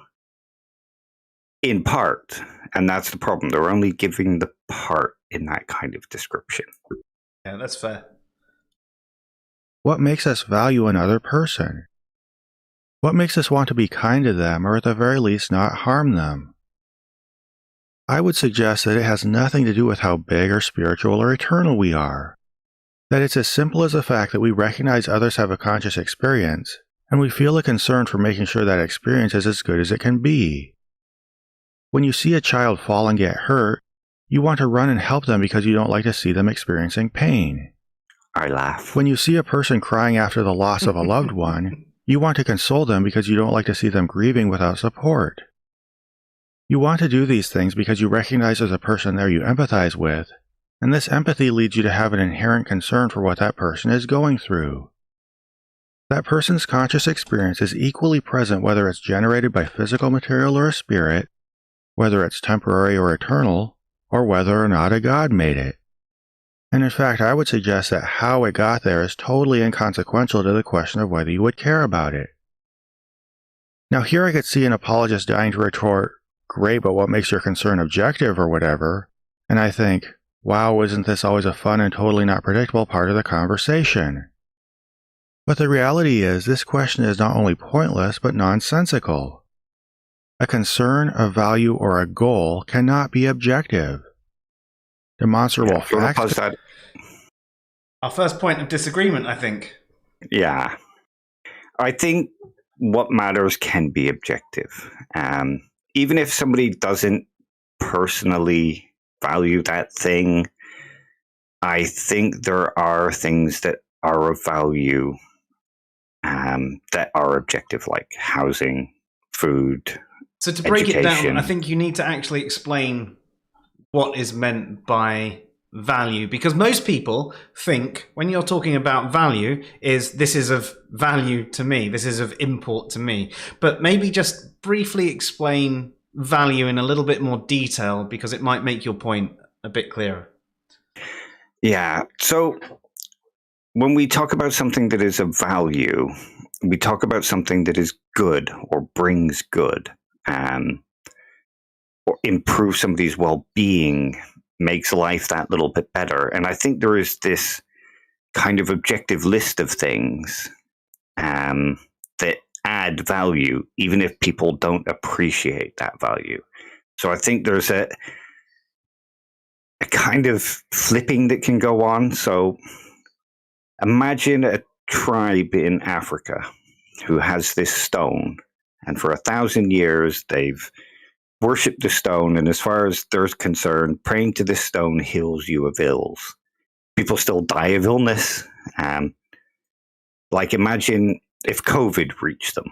B: in part, and that's the problem. They're only giving the part in that kind of description.
A: Yeah, that's fair.
C: What makes us value another person? What makes us want to be kind to them, or at the very least not harm them? I would suggest that it has nothing to do with how big or spiritual or eternal we are. That it's as simple as the fact that we recognize others have a conscious experience, and we feel a concern for making sure that experience is as good as it can be. When you see a child fall and get hurt, you want to run and help them because you don't like to see them experiencing pain.
B: I laugh.
C: When you see a person crying after the loss of a loved one, you want to console them because you don't like to see them grieving without support. You want to do these things because you recognize there's a person there you empathize with, and this empathy leads you to have an inherent concern for what that person is going through. That person's conscious experience is equally present whether it's generated by physical material or a spirit, whether it's temporary or eternal, or whether or not a God made it. And in fact, I would suggest that how it got there is totally inconsequential to the question of whether you would care about it. Now here I could see an apologist dying to retort, "Great, but what makes your concern objective," or whatever, and I think, wow, isn't this always a fun and totally not predictable part of the conversation? But the reality is, this question is not only pointless, but nonsensical. A concern, a value, or a goal cannot be objective. Demonstrable
B: Do you want to
C: facts.
B: pause that?
A: Our first point of disagreement, I think.
B: Yeah. I think what matters can be objective. Even if somebody doesn't personally value that thing, I think there are things that are of value that are objective, like housing, food.
A: So to break it
B: Education.
A: down, I think you need to actually explain what is meant by value, because most people think when you're talking about value is this is of value to me, this is of import to me. But maybe just briefly explain value in a little bit more detail, because it might make your point a bit clearer.
B: Yeah. So when we talk about something that is of value, we talk about something that is good or brings good, or improves somebody's well-being, makes life that little bit better. And I think there is this kind of objective list of things that add value, even if people don't appreciate that value. So I think there's a kind of flipping that can go on. So imagine a tribe in Africa who has this stone, and for 1,000 years they've worshipped the stone, and as far as they're concerned, praying to this stone heals you of ills. People still die of illness. Like imagine if COVID reached them.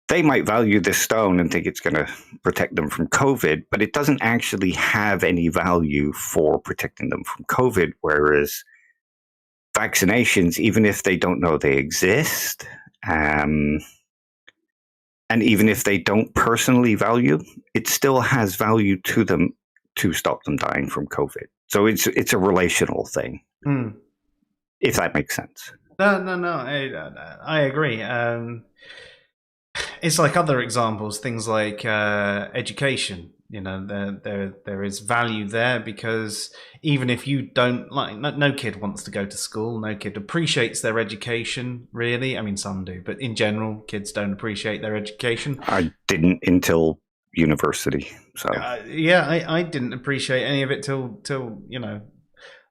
B: They might value this stone and think it's going to protect them from COVID, but it doesn't actually have any value for protecting them from COVID, whereas vaccinations, even if they don't know they exist, and even if they don't personally value, it still has value to them to stop them dying from COVID. So it's a relational thing, if that makes sense.
A: No, I agree. It's like other examples, things like education. You know, there is value there, because even if you don't like, no kid wants to go to school. No kid appreciates their education, really. I mean, some do, but in general, kids don't appreciate their education.
B: I didn't until university. So
A: I didn't appreciate any of it till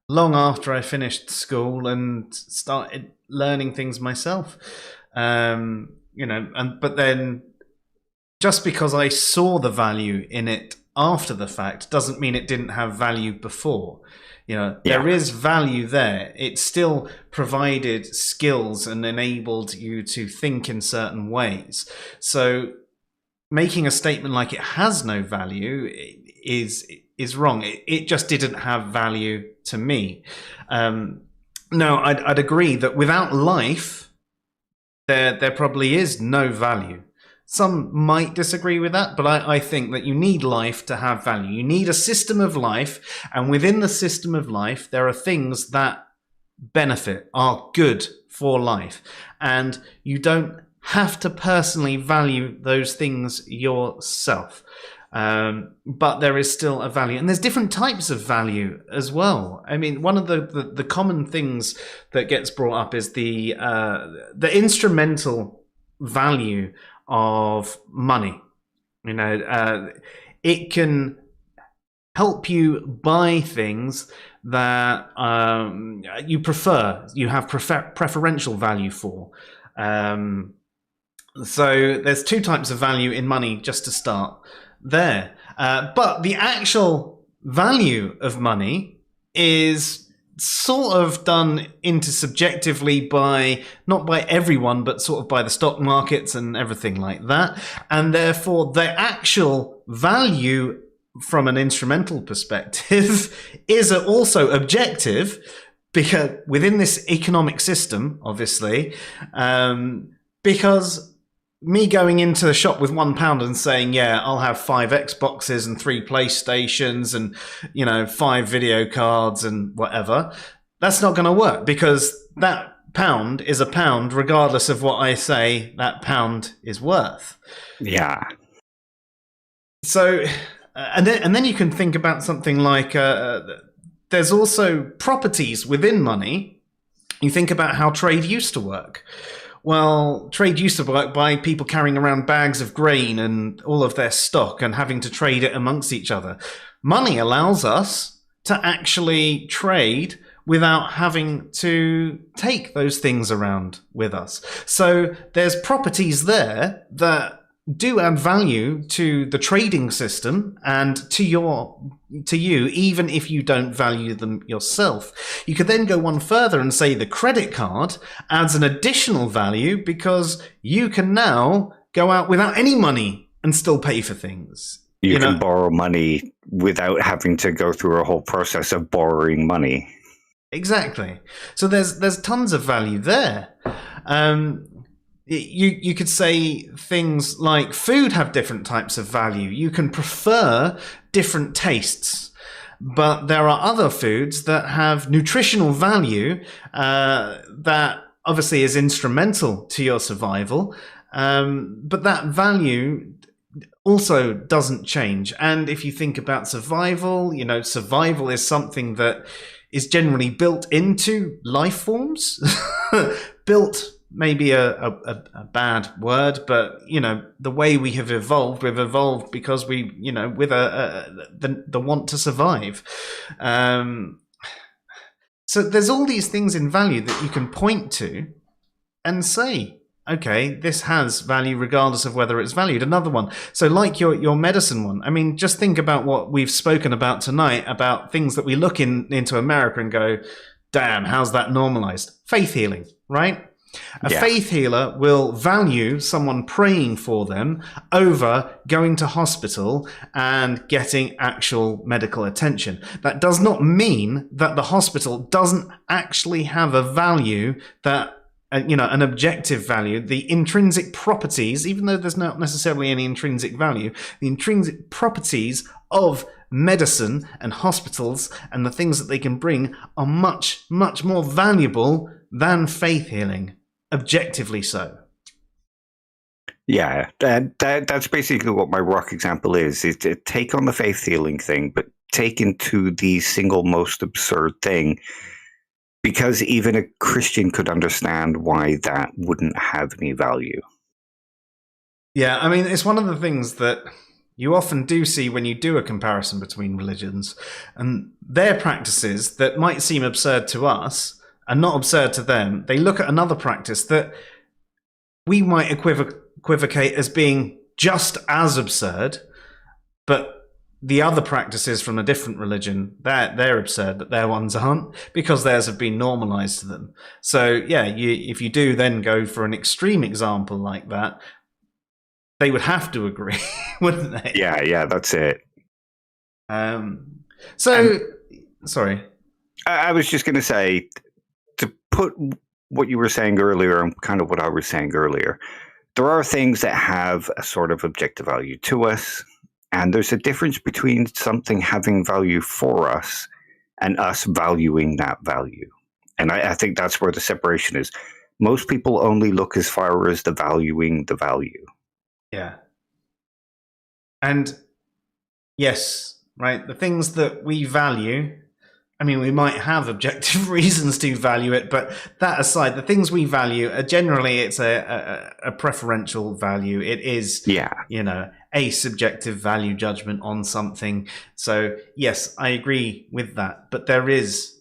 A: long after I finished school and started learning things myself. But then just because I saw the value in it after the fact doesn't mean it didn't have value before. There is value there. It still provided skills and enabled you to think in certain ways. So making a statement like it has no value is wrong. It just didn't have value to me. No, I'd agree that without life, there probably is no value. Some might disagree with that, but I think that you need life to have value. You need a system of life, and within the system of life, there are things that benefit, are good for life, and you don't have to personally value those things yourself. But there is still a value, and there's different types of value as well. I mean, one of the common things that gets brought up is the instrumental value of money. It can help you buy things that you prefer, you have preferential value for. So there's two types of value in money, just to start there. But the actual value of money is sort of done intersubjectively by, not by everyone, but sort of by the stock markets and everything like that. And therefore, the actual value from an instrumental perspective is also objective, because within this economic system, obviously, because me going into the shop with £1 and saying, yeah, I'll have 5 Xboxes and 3 PlayStations and, 5 video cards and whatever, that's not going to work, because that pound is a pound regardless of what I say that pound is worth.
B: Yeah.
A: So, and then you can think about something like, there's also properties within money You think about how trade used to work. Well, trade used to work by people carrying around bags of grain and all of their stock and having to trade it amongst each other. Money allows us to actually trade without having to take those things around with us. So there's properties there that do add value to the trading system and to you, even if you don't value them yourself. You could then go one further and say the credit card adds an additional value because you can now go out without any money and still pay for things.
B: You can borrow money without having to go through a whole process of borrowing money.
A: Exactly. So there's tons of value there. You could say things like food have different types of value. You can prefer different tastes, but there are other foods that have nutritional value that obviously is instrumental to your survival, but that value also doesn't change. And if you think about survival, survival is something that is generally built into life forms. Built, maybe a bad word, but the way we have evolved, we've evolved because we, with the want to survive. So there's all these things in value that you can point to and say, okay, this has value regardless of whether it's valued. Another one, so like your medicine one, I mean, just think about what we've spoken about tonight, about things that we look into America and go, damn, how's that normalized? Faith healing, right? A faith healer will value someone praying for them over going to hospital and getting actual medical attention. That does not mean that the hospital doesn't actually have a value that, an objective value. The intrinsic properties, even though there's not necessarily any intrinsic value, the intrinsic properties of medicine and hospitals and the things that they can bring are much, much more valuable than faith healing. Objectively so.
B: Yeah, that's basically what my rock example is to take on the faith healing thing, but take into the single most absurd thing, because even a Christian could understand why that wouldn't have any value.
A: Yeah, I mean, it's one of the things that you often do see when you do a comparison between religions, and their practices that might seem absurd to us and not absurd to them. They look at another practice that we might equivocate as being just as absurd, but the other practices from a different religion, they're absurd, but their ones aren't, because theirs have been normalized to them. So yeah, if you do then go for an extreme example like that, they would have to agree, wouldn't they?
B: Yeah, that's it.
A: Sorry.
B: I was just going to say, to put what you were saying earlier and kind of what I was saying earlier, there are things that have a sort of objective value to us, and there's a difference between something having value for us and us valuing that value. And I think that's where the separation is. Most people only look as far as the valuing the value.
A: Yeah. And yes, right, the things that we value, I mean, we might have objective reasons to value it, but that aside, the things we value are generally, it's a preferential value. It is, a subjective value judgment on something. So yes, I agree with that. But there is,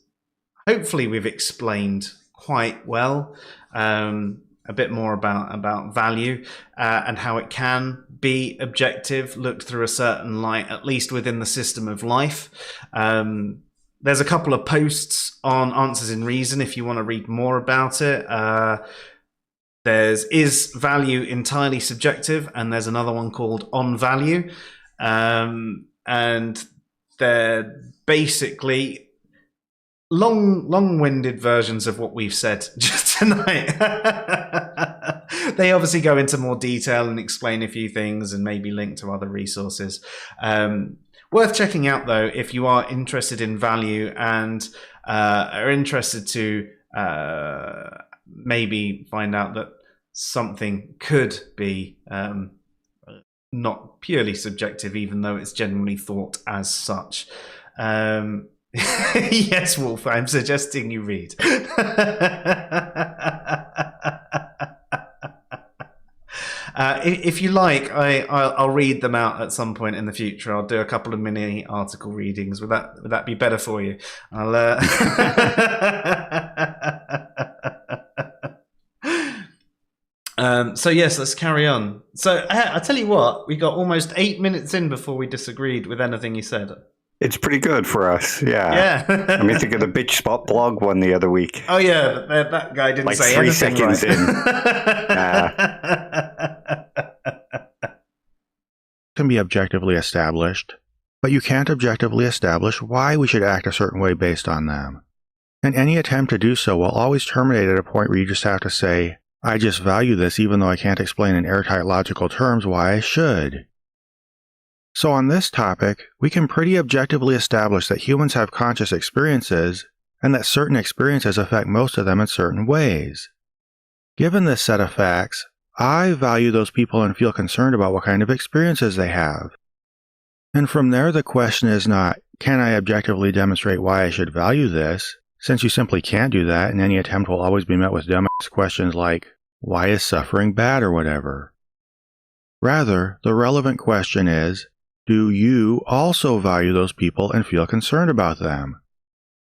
A: hopefully we've explained quite well a bit more about value and how it can be objective, looked through a certain light, at least within the system of life. There's a couple of posts on Answers in Reason if you want to read more about it. Is value entirely subjective? And there's another one called On Value. And they're basically long-winded versions of what we've said just tonight. They obviously go into more detail and explain a few things and maybe link to other resources. Worth checking out, though, if you are interested in value and are interested to maybe find out that something could be not purely subjective, even though it's generally thought as such. Yes, Wolf, I'm suggesting you read. If you like, I'll read them out at some point in the future. I'll do a couple of mini article readings. Would that be better for you? So yes, let's carry on. So I tell you what, we got almost 8 minutes in before we disagreed with anything you said.
B: It's pretty good for us, yeah. I mean, think of the Bitch Spot blog one the other week.
A: Oh yeah, that guy didn't
B: like
A: say
B: 3
A: anything
B: seconds
A: right.
B: in.
C: Can be objectively established, but you can't objectively establish why we should act a certain way based on them. And any attempt to do so will always terminate at a point where you just have to say, I just value this even though I can't explain in airtight logical terms why I should. So on this topic, we can pretty objectively establish that humans have conscious experiences, and that certain experiences affect most of them in certain ways. Given this set of facts, I value those people and feel concerned about what kind of experiences they have. And from there, the question is not, can I objectively demonstrate why I should value this, since you simply can't do that, and any attempt will always be met with dumbass questions like, why is suffering bad or whatever? Rather, the relevant question is, do you also value those people and feel concerned about them?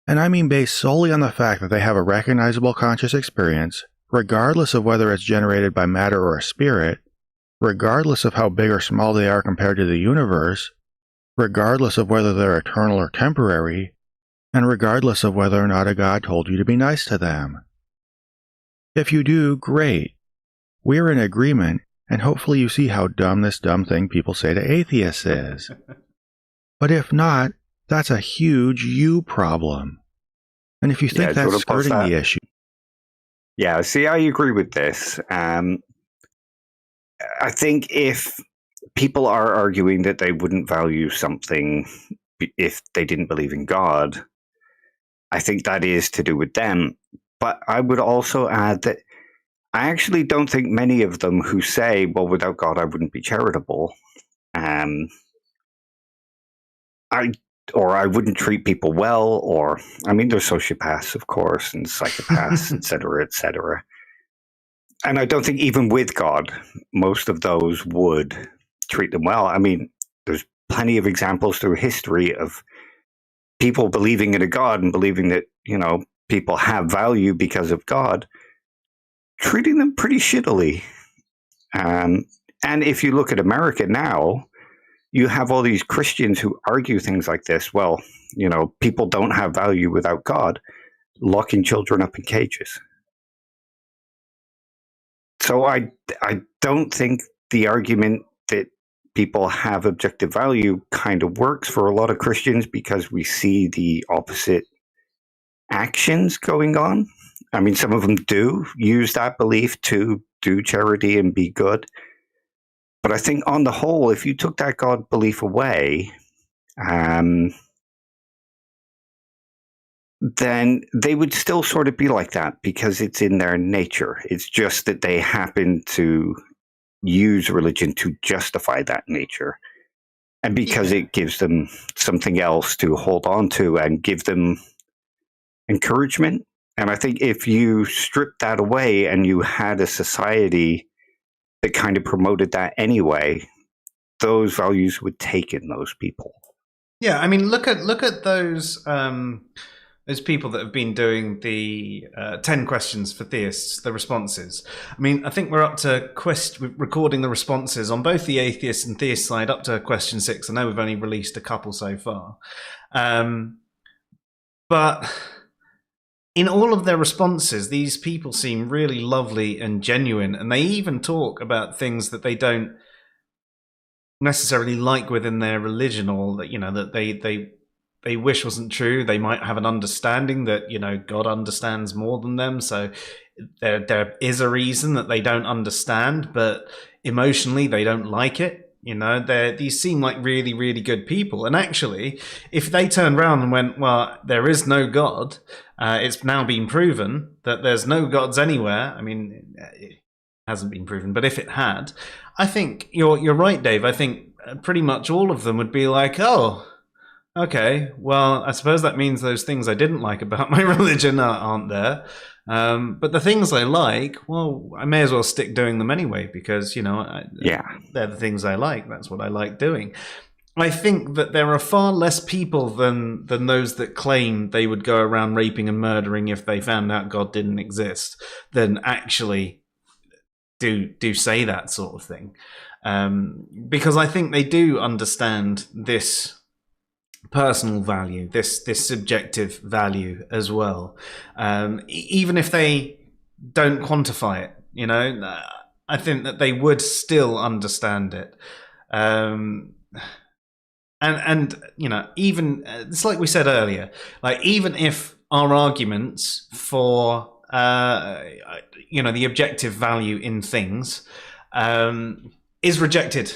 C: And I mean based solely on the fact that they have a recognizable conscious experience, regardless of whether it's generated by matter or a spirit, regardless of how big or small they are compared to the universe, regardless of whether they're eternal or temporary, and regardless of whether or not a god told you to be nice to them. If you do, great. We're in agreement, and hopefully you see how dumb this dumb thing people say to atheists is. But if not, that's a huge you problem. And if you think that's skirting the issue...
B: Yeah, see, I agree with this. I think if people are arguing that they wouldn't value something if they didn't believe in God, I think that is to do with them. But I would also add that I actually don't think many of them who say, well, without God, I wouldn't be charitable, or I wouldn't treat people well, or, I mean, there's sociopaths, of course, and psychopaths, et cetera, et cetera. And I don't think even with God, most of those would treat them well. I mean, there's plenty of examples through history of people believing in a God and believing that, you know, people have value because of God, treating them pretty shittily. And if you look at America now, you have all these Christians who argue things like this. Well, you know, people don't have value without God, locking children up in cages. So I don't think the argument that people have objective value kind of works for a lot of Christians, because we see the opposite actions going on. I mean, some of them do use that belief to do charity and be good. But I think on the whole, if you took that God belief away, then they would still sort of be like that because it's in their nature. It's just that they happen to use religion to justify that nature. And because it gives them something else to hold on to and give them encouragement. And I think if you strip that away and you had a society that kind of promoted that anyway, those values would take in those people.
A: Yeah, I mean, look at those people that have been doing the 10 questions for theists, the responses. I mean, I think we're up to recording the responses on both the atheist and theist side up to question 6. I know we've only released a couple so far. But in all of their responses, these people seem really lovely and genuine, and they even talk about things that they don't necessarily like within their religion, or that, you know, that they wish wasn't true. They might have an understanding that, you know, God understands more than them, so there is a reason that they don't understand, but emotionally they don't like it. You know, these seem like really, really good people. And actually, if they turned around and went, well, there is no God, it's now been proven that there's no gods anywhere. I mean, it hasn't been proven, but if it had, I think you're right, Dave. I think pretty much all of them would be like, oh, Okay, well, I suppose that means those things I didn't like about my religion aren't there. But the things I like, well, I may as well stick doing them anyway because,
B: Yeah.
A: they're the things I like. That's what I like doing. I think that there are far less people than those that claim they would go around raping and murdering if they found out God didn't exist than actually do say that sort of thing. Because I think they do understand this personal value, this subjective value as well. Even if they don't quantify it, I think that they would still understand it. And even it's like we said earlier, like even if our arguments for the objective value in things is rejected,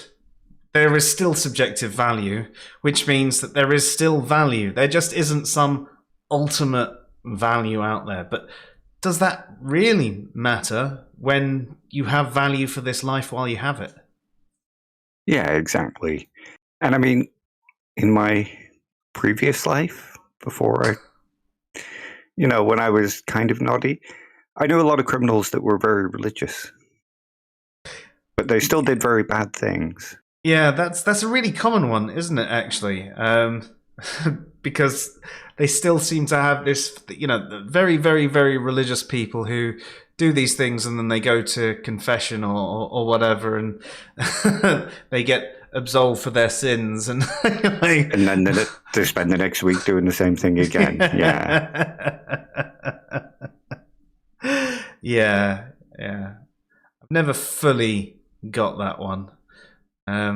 A: there is still subjective value, which means that there is still value. There just isn't some ultimate value out there. But does that really matter when you have value for this life while you have it?
B: Yeah, exactly. And I mean, in my previous life, before when I was kind of naughty, I knew a lot of criminals that were very religious, but they still did very bad things.
A: Yeah, that's a really common one, isn't it, actually? Because they still seem to have this, very, very, very religious people who do these things and then they go to confession or whatever and they get absolved for their sins. And
B: and then they spend the next week doing the same thing again. Yeah.
A: Yeah. I've never fully got that one. I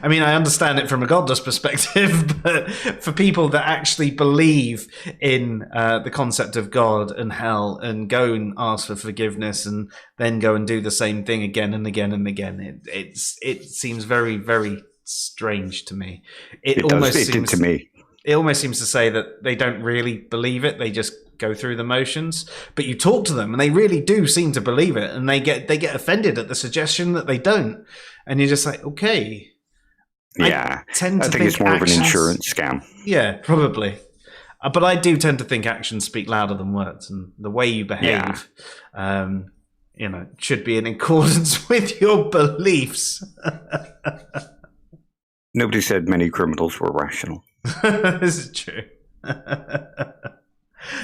A: mean, I understand it from a godless perspective, but for people that actually believe in the concept of God and hell and go and ask for forgiveness and then go and do the same thing again and again and again, it seems very, very strange to me. It
B: did to me.
A: It almost seems to say that they don't really believe it. They just go through the motions. But you talk to them and they really do seem to believe it. And they get offended at the suggestion that they don't. And you're just like, okay.
B: Yeah. I think it's more of an insurance scam.
A: Yeah, probably. But I do tend to think actions speak louder than words. And the way you behave, should be in accordance with your beliefs.
B: Nobody said many criminals were rational.
A: This is true.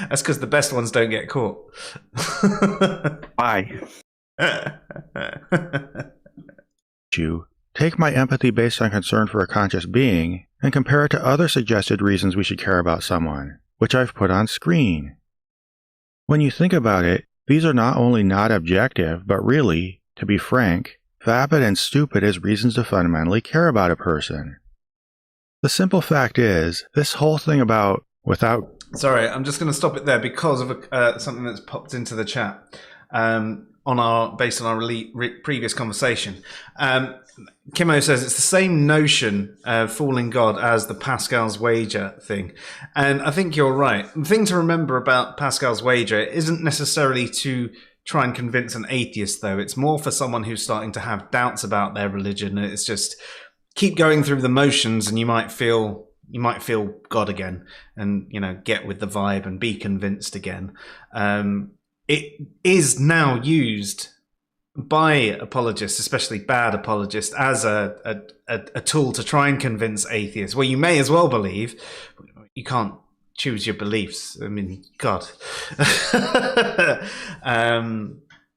A: That's because the best ones don't get caught.
B: Bye.
C: You take my empathy based on concern for a conscious being and compare it to other suggested reasons we should care about someone, which I've put on screen. When you think about it, these are not only not objective, but really, to be frank, vapid and stupid as reasons to fundamentally care about a person. The simple fact is, this whole thing about without...
A: Sorry, I'm just going to stop it there because of something that's popped into the chat based on our previous conversation. Kimo says it's the same notion of fooling God as the Pascal's wager thing. And I think you're right. The thing to remember about Pascal's wager isn't necessarily to try and convince an atheist, though. It's more for someone who's starting to have doubts about their religion. It's just... keep going through the motions and you might feel God again and, get with the vibe and be convinced again. It is now used by apologists, especially bad apologists, as a tool to try and convince atheists. Well, you may as well believe. You can't choose your beliefs. I mean, God.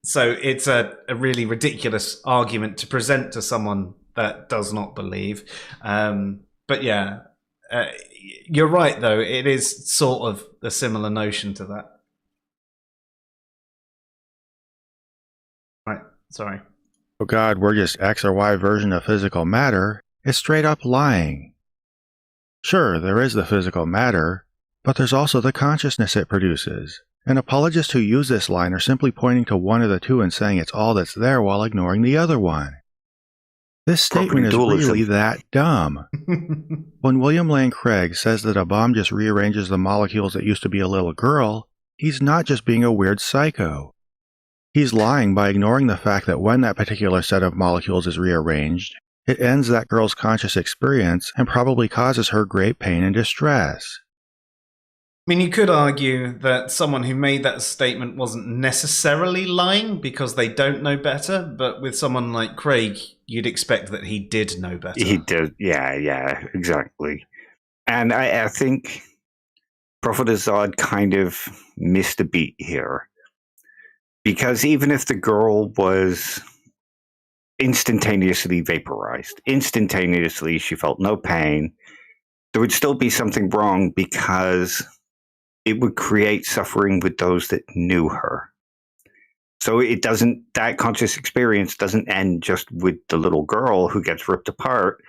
A: So it's a really ridiculous argument to present to someone that does not believe. But yeah, you're right, though. It is sort of a similar notion to that. Right, sorry.
C: Oh God, we're just X or Y version of physical matter is straight up lying. Sure, there is the physical matter, but there's also the consciousness it produces. And apologists who use this line are simply pointing to one of the two and saying it's all that's there while ignoring the other one. This statement is really that dumb. When William Lane Craig says that a bomb just rearranges the molecules that used to be a little girl, he's not just being a weird psycho. He's lying by ignoring the fact that when that particular set of molecules is rearranged, It ends that girl's conscious experience and probably causes her great pain and distress.
A: I mean, you could argue that someone who made that statement wasn't necessarily lying because they don't know better, but with someone like Craig, you'd expect that he did know better.
B: He did, yeah, exactly. And I think Prophet of Zod kind of missed a beat here. Because even if the girl was instantaneously vaporized, instantaneously she felt no pain, there would still be something wrong because it would create suffering with those that knew her. So that conscious experience doesn't end just with the little girl who gets ripped apart.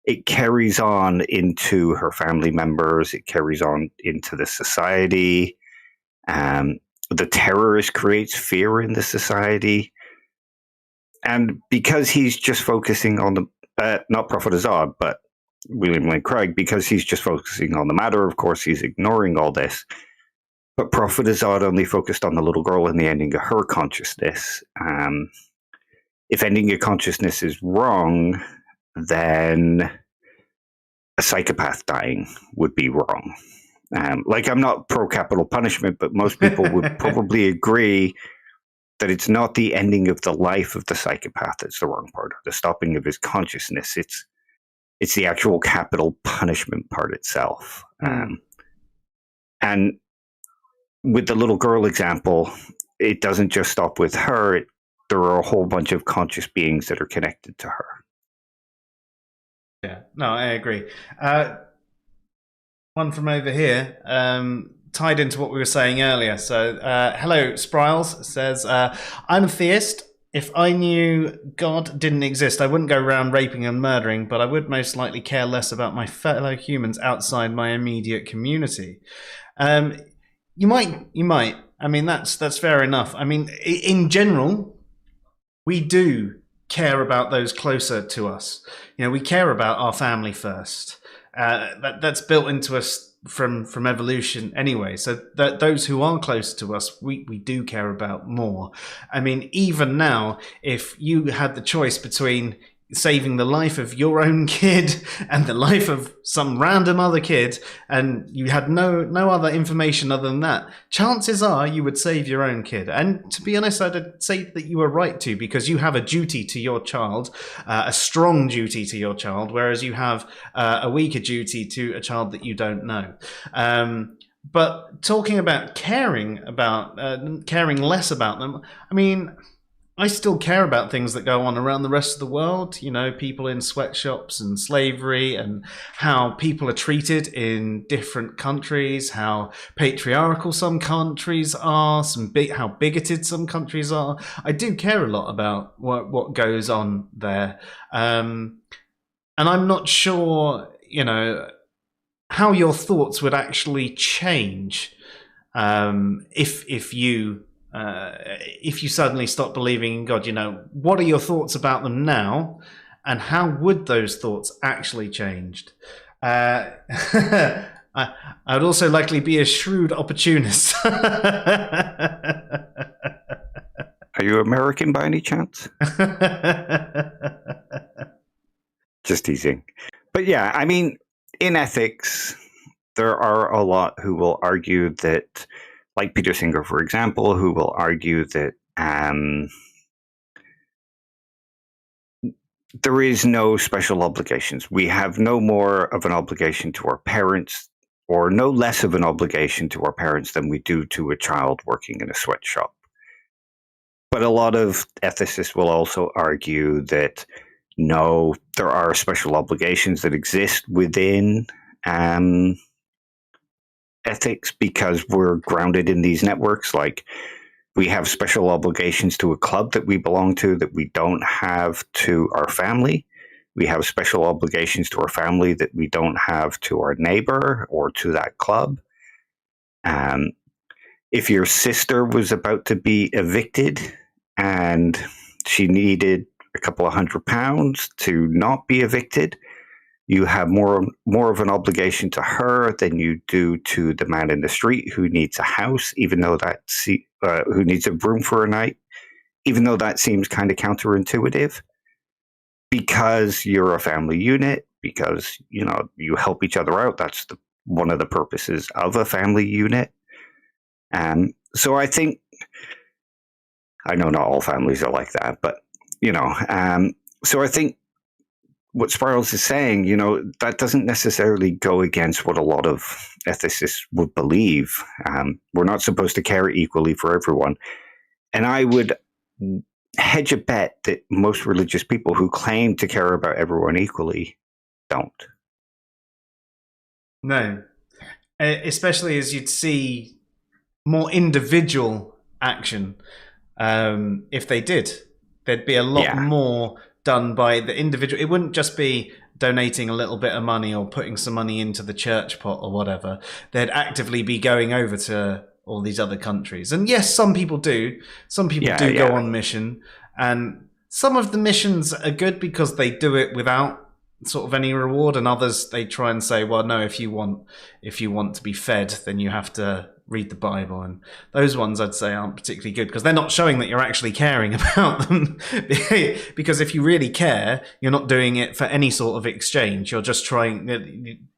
B: It carries on into her family members. It carries on into the society. The terrorist creates fear in the society. And because he's just focusing on not Prophet of Zod, but William Lane Craig, because he's just focusing on the matter, of course, he's ignoring all this. But Prophet of Zod only focused on the little girl and the ending of her consciousness. If ending your consciousness is wrong, then a psychopath dying would be wrong. I'm not pro capital punishment, but most people would probably agree that it's not the ending of the life of the psychopath that's the wrong part, or the stopping of his consciousness. It's the actual capital punishment part itself. And with the little girl example, it doesn't just stop with her. There are a whole bunch of conscious beings that are connected to her.
A: Yeah, no, I agree. One from over here, tied into what we were saying earlier. So, hello, Spriles says, I'm a theist. If I knew God didn't exist, I wouldn't go around raping and murdering, but I would most likely care less about my fellow humans outside my immediate community. You might. I mean, that's fair enough. I mean, in general, we do care about those closer to us. We care about our family first. That's built into us from evolution anyway. So that those who are close to us, we do care about more. I mean, even now, if you had the choice between saving the life of your own kid and the life of some random other kid, and you had no other information other than that, chances are you would save your own kid. And to be honest, I'd say that you were right to, because you have a duty to your child, a strong duty to your child, whereas you have a weaker duty to a child that you don't know. But talking about caring less about them, I mean, I still care about things that go on around the rest of the world, people in sweatshops and slavery, and how people are treated in different countries, how patriarchal some countries are, how bigoted some countries are. I do care a lot about what goes on there. And I'm not sure, how your thoughts would actually change if you suddenly stop believing in God. What are your thoughts about them now, and how would those thoughts actually change? I would also likely be a shrewd opportunist.
B: Are you American by any chance? Just teasing. But yeah, I mean, in ethics, there are a lot who will argue that, like Peter Singer, for example, who will argue that there is no special obligations. We have no more of an obligation to our parents, or no less of an obligation to our parents than we do to a child working in a sweatshop. But a lot of ethicists will also argue that no, there are special obligations that exist within ethics because we're grounded in these networks. Like, we have special obligations to a club that we belong to that we don't have to our family. We have special obligations to our family that we don't have to our neighbor or to that club. If your sister was about to be evicted and she needed a couple of £100 to not be evicted, you have more of an obligation to her than you do to the man in the street who needs a house, even though who needs a room for a night, even though that seems kind of counterintuitive. because you're a family unit, because, you help each other out. That's one of the purposes of a family unit. So I think, I know not all families are like that, but, so I think what Spirals is saying, that doesn't necessarily go against what a lot of ethicists would believe. We're not supposed to care equally for everyone. And I would hedge a bet that most religious people who claim to care about everyone equally don't.
A: No. Especially as you'd see more individual action. If they did, there'd be a lot more done by the individual. It wouldn't just be donating a little bit of money or putting some money into the church pot or whatever. They'd actively be going over to all these other countries. And yes, some people do. Some people go on mission. And some of the missions are good because they do it without sort of any reward, and others they try and say, well, no, if you want to be fed, then you have to read the Bible. And those ones I'd say aren't particularly good because they're not showing that you're actually caring about them. Because if you really care, you're not doing it for any sort of exchange. You're just trying,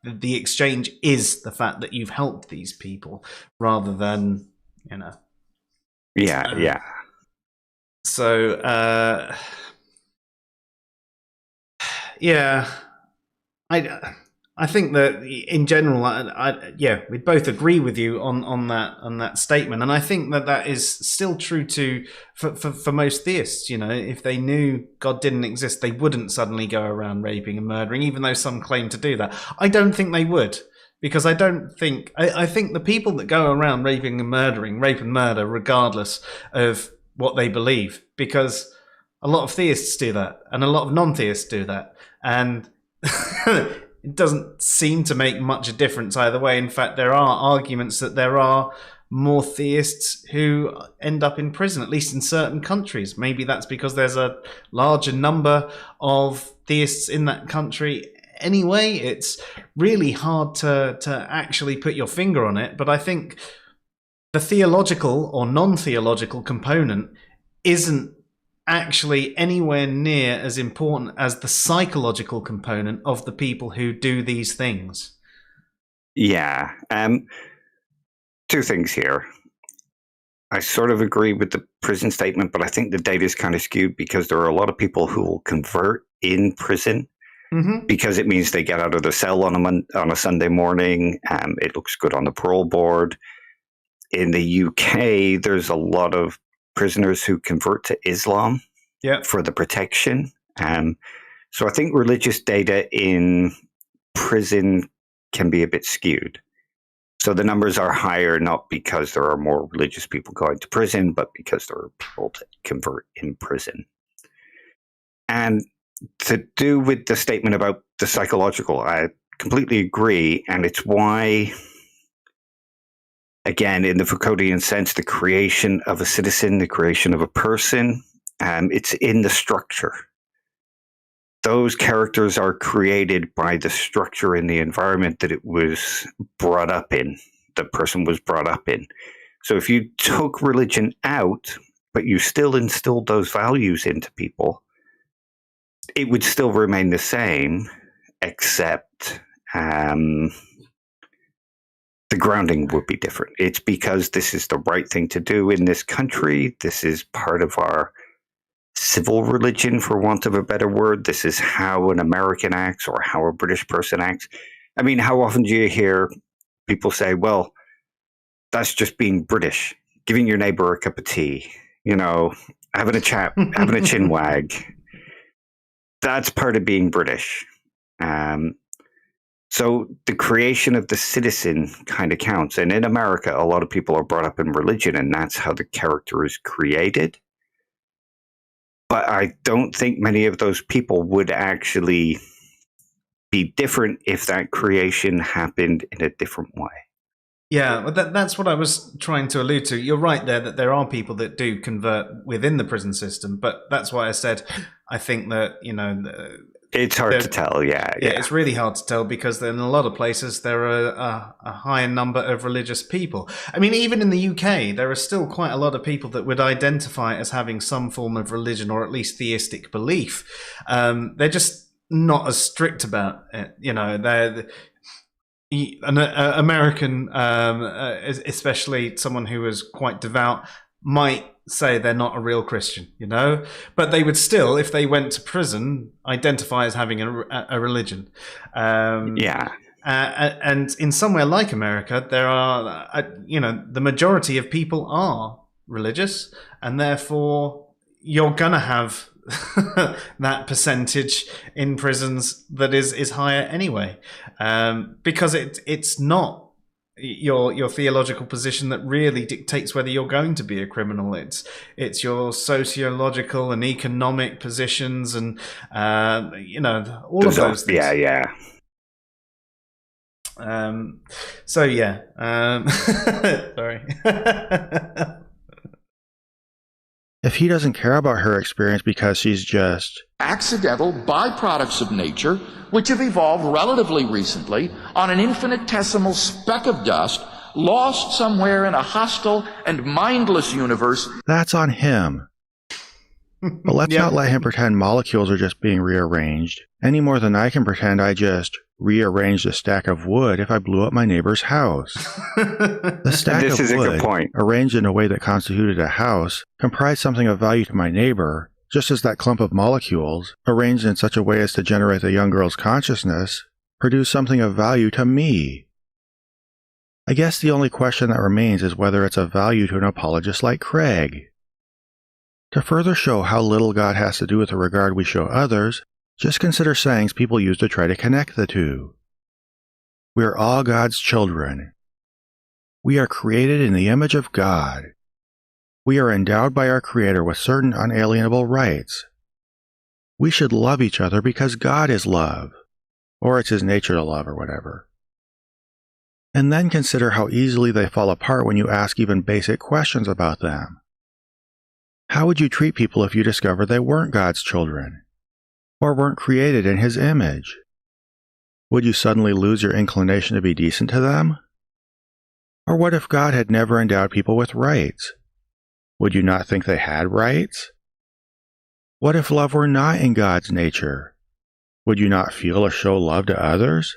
A: the exchange is the fact that you've helped these people rather than, So, I think that in general, we'd both agree with you on that statement, and I think that is still true for most theists. If they knew God didn't exist, they wouldn't suddenly go around raping and murdering, even though some claim to do that. I don't think they would. Because I think the people that go around raping and murdering, rape and murder, regardless of what they believe, because a lot of theists do that, and a lot of non-theists do that, and it doesn't seem to make much a difference either way. In fact, there are arguments that there are more theists who end up in prison, at least in certain countries. Maybe that's because there's a larger number of theists in that country. Anyway, it's really hard to actually put your finger on it, but I think the theological or non-theological component isn't actually anywhere near as important as the psychological component of the people who do these things.
B: Yeah. Two things here. I sort of agree with the prison statement, but I think the data is kind of skewed because there are a lot of people who will convert in prison. Mm-hmm. Because it means they get out of the cell on a Sunday morning. It looks good on the parole board. In the UK, there's a lot of prisoners who convert to Islam for the protection. So I think religious data in prison can be a bit skewed. So the numbers are higher not because there are more religious people going to prison, but because there are people to convert in prison. And to do with the statement about the psychological, I completely agree. And it's why, again, in the Foucauldian sense, the creation of a citizen, the creation of a person, it's in the structure. Those characters are created by the structure in the environment that it was brought up in, the person was brought up in. So if you took religion out, but you still instilled those values into people, it would still remain the same, except the grounding would be different. It's because this is the right thing to do in this country. This is part of our civil religion, for want of a better word. This is how an American acts or how a British person acts. I mean, how often do you hear people say, well, that's just being British, giving your neighbor a cup of tea, having a chat, having a chin wag. That's part of being British. So the creation of the citizen kind of counts. And in America, a lot of people are brought up in religion, and that's how the character is created. But I don't think many of those people would actually be different if that creation happened in a different way.
A: Yeah, well, that's what I was trying to allude to. You're right there that there are people that do convert within the prison system, but that's why I said I think that
B: It's hard to tell, yeah.
A: It's really hard to tell because in a lot of places there are a higher number of religious people. I mean, even in the UK, there are still quite a lot of people that would identify as having some form of religion or at least theistic belief. They're just not as strict about it. You know, an American, especially someone who is quite devout, might say they're not a real Christian, you know, but they would still, if they went to prison, identify as having a religion. And in somewhere like America, there are, the majority of people are religious, and therefore you're gonna have that percentage in prisons that is higher anyway, because it's not your theological position that really dictates whether you're going to be a criminal. It's your sociological and economic positions and all of those things. Sorry.
C: If he doesn't care about her experience because she's just
D: accidental byproducts of nature, which have evolved relatively recently on an infinitesimal speck of dust lost somewhere in a hostile and mindless universe.
C: That's on him. But let's not let him pretend molecules are just being rearranged, any more than I can pretend I just rearranged a stack of wood if I blew up my neighbor's house. The stack of wood, arranged in a way that constituted a house, comprised something of value to my neighbor, just as that clump of molecules, arranged in such a way as to generate the young girl's consciousness, produced something of value to me. I guess the only question that remains is whether it's of value to an apologist like Craig. To further show how little God has to do with the regard we show others, just consider sayings people use to try to connect the two. We are all God's children. We are created in the image of God. We are endowed by our Creator with certain unalienable rights. We should love each other because God is love, or it's His nature to love or whatever. And then consider how easily they fall apart when you ask even basic questions about them. How would you treat people if you discovered they weren't God's children, or weren't created in His image? Would you suddenly lose your inclination to be decent to them? Or what if God had never endowed people with rights? Would you not think they had rights? What if love were not in God's nature? Would you not feel or show love to others?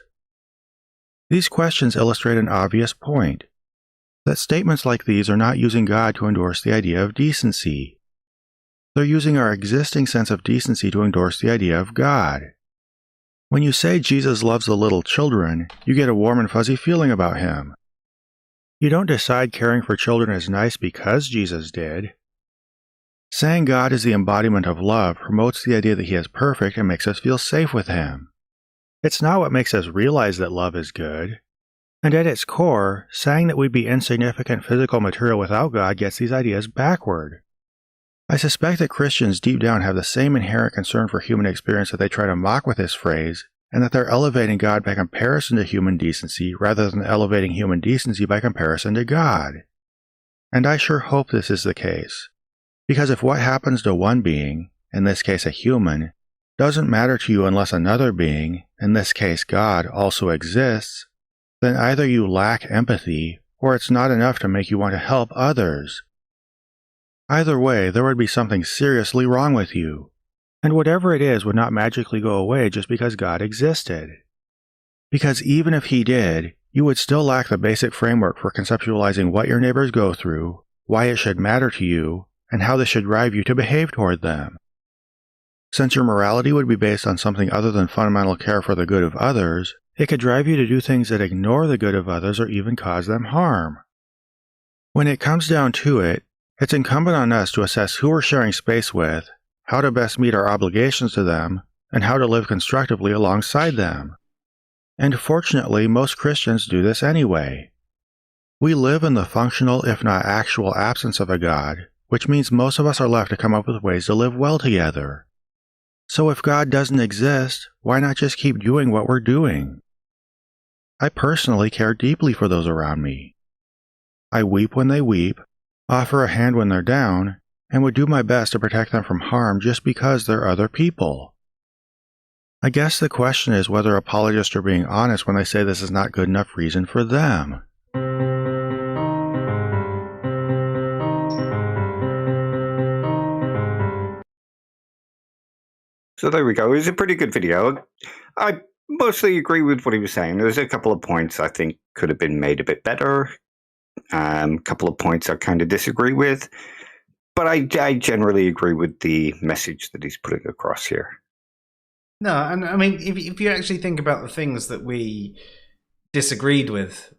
C: These questions illustrate an obvious point, that statements like these are not using God to endorse the idea of decency. They're using our existing sense of decency to endorse the idea of God. When you say Jesus loves the little children, you get a warm and fuzzy feeling about Him. You don't decide caring for children is nice because Jesus did. Saying God is the embodiment of love promotes the idea that He is perfect and makes us feel safe with Him. It's not what makes us realize that love is good. And at its core, saying that we'd be insignificant physical material without God gets these ideas backward. I suspect that Christians deep down have the same inherent concern for human experience that they try to mock with this phrase, and that they're elevating God by comparison to human decency rather than elevating human decency by comparison to God. And I sure hope this is the case, because if what happens to one being, in this case a human, doesn't matter to you unless another being, in this case God, also exists, then either you lack empathy, or it's not enough to make you want to help others. Either way, there would be something seriously wrong with you, and whatever it is would not magically go away just because God existed. Because even if He did, you would still lack the basic framework for conceptualizing what your neighbors go through, why it should matter to you, and how this should drive you to behave toward them. Since your morality would be based on something other than fundamental care for the good of others, it could drive you to do things that ignore the good of others or even cause them harm. When it comes down to it, it's incumbent on us to assess who we're sharing space with, how to best meet our obligations to them, and how to live constructively alongside them. And fortunately, most Christians do this anyway. We live in the functional, if not actual, absence of a God, which means most of us are left to come up with ways to live well together. So if God doesn't exist, why not just keep doing what we're doing? I personally care deeply for those around me. I weep when they weep, offer a hand when they're down, and would do my best to protect them from harm just because they're other people. I guess the question is whether apologists are being honest when they say this is not good enough reason for them.
B: So there we go. It was a pretty good video. I mostly agree with what he was saying. There's a couple of points I think could have been made a bit better. A couple of points I kind of disagree with. But I generally agree with the message that he's putting across here.
A: No, and I mean, if you actually think about the things that we disagreed with,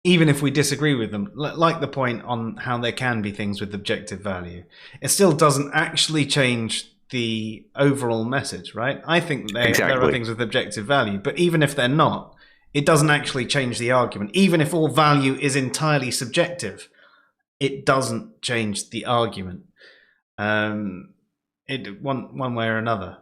A: even if we disagree with them, like the point on how there can be things with objective value, it still doesn't actually change the overall message, right? I think there are things with objective value, but even if they're not, it doesn't actually change the argument. Even if all value is entirely subjective, it doesn't change the argument. It one way or another.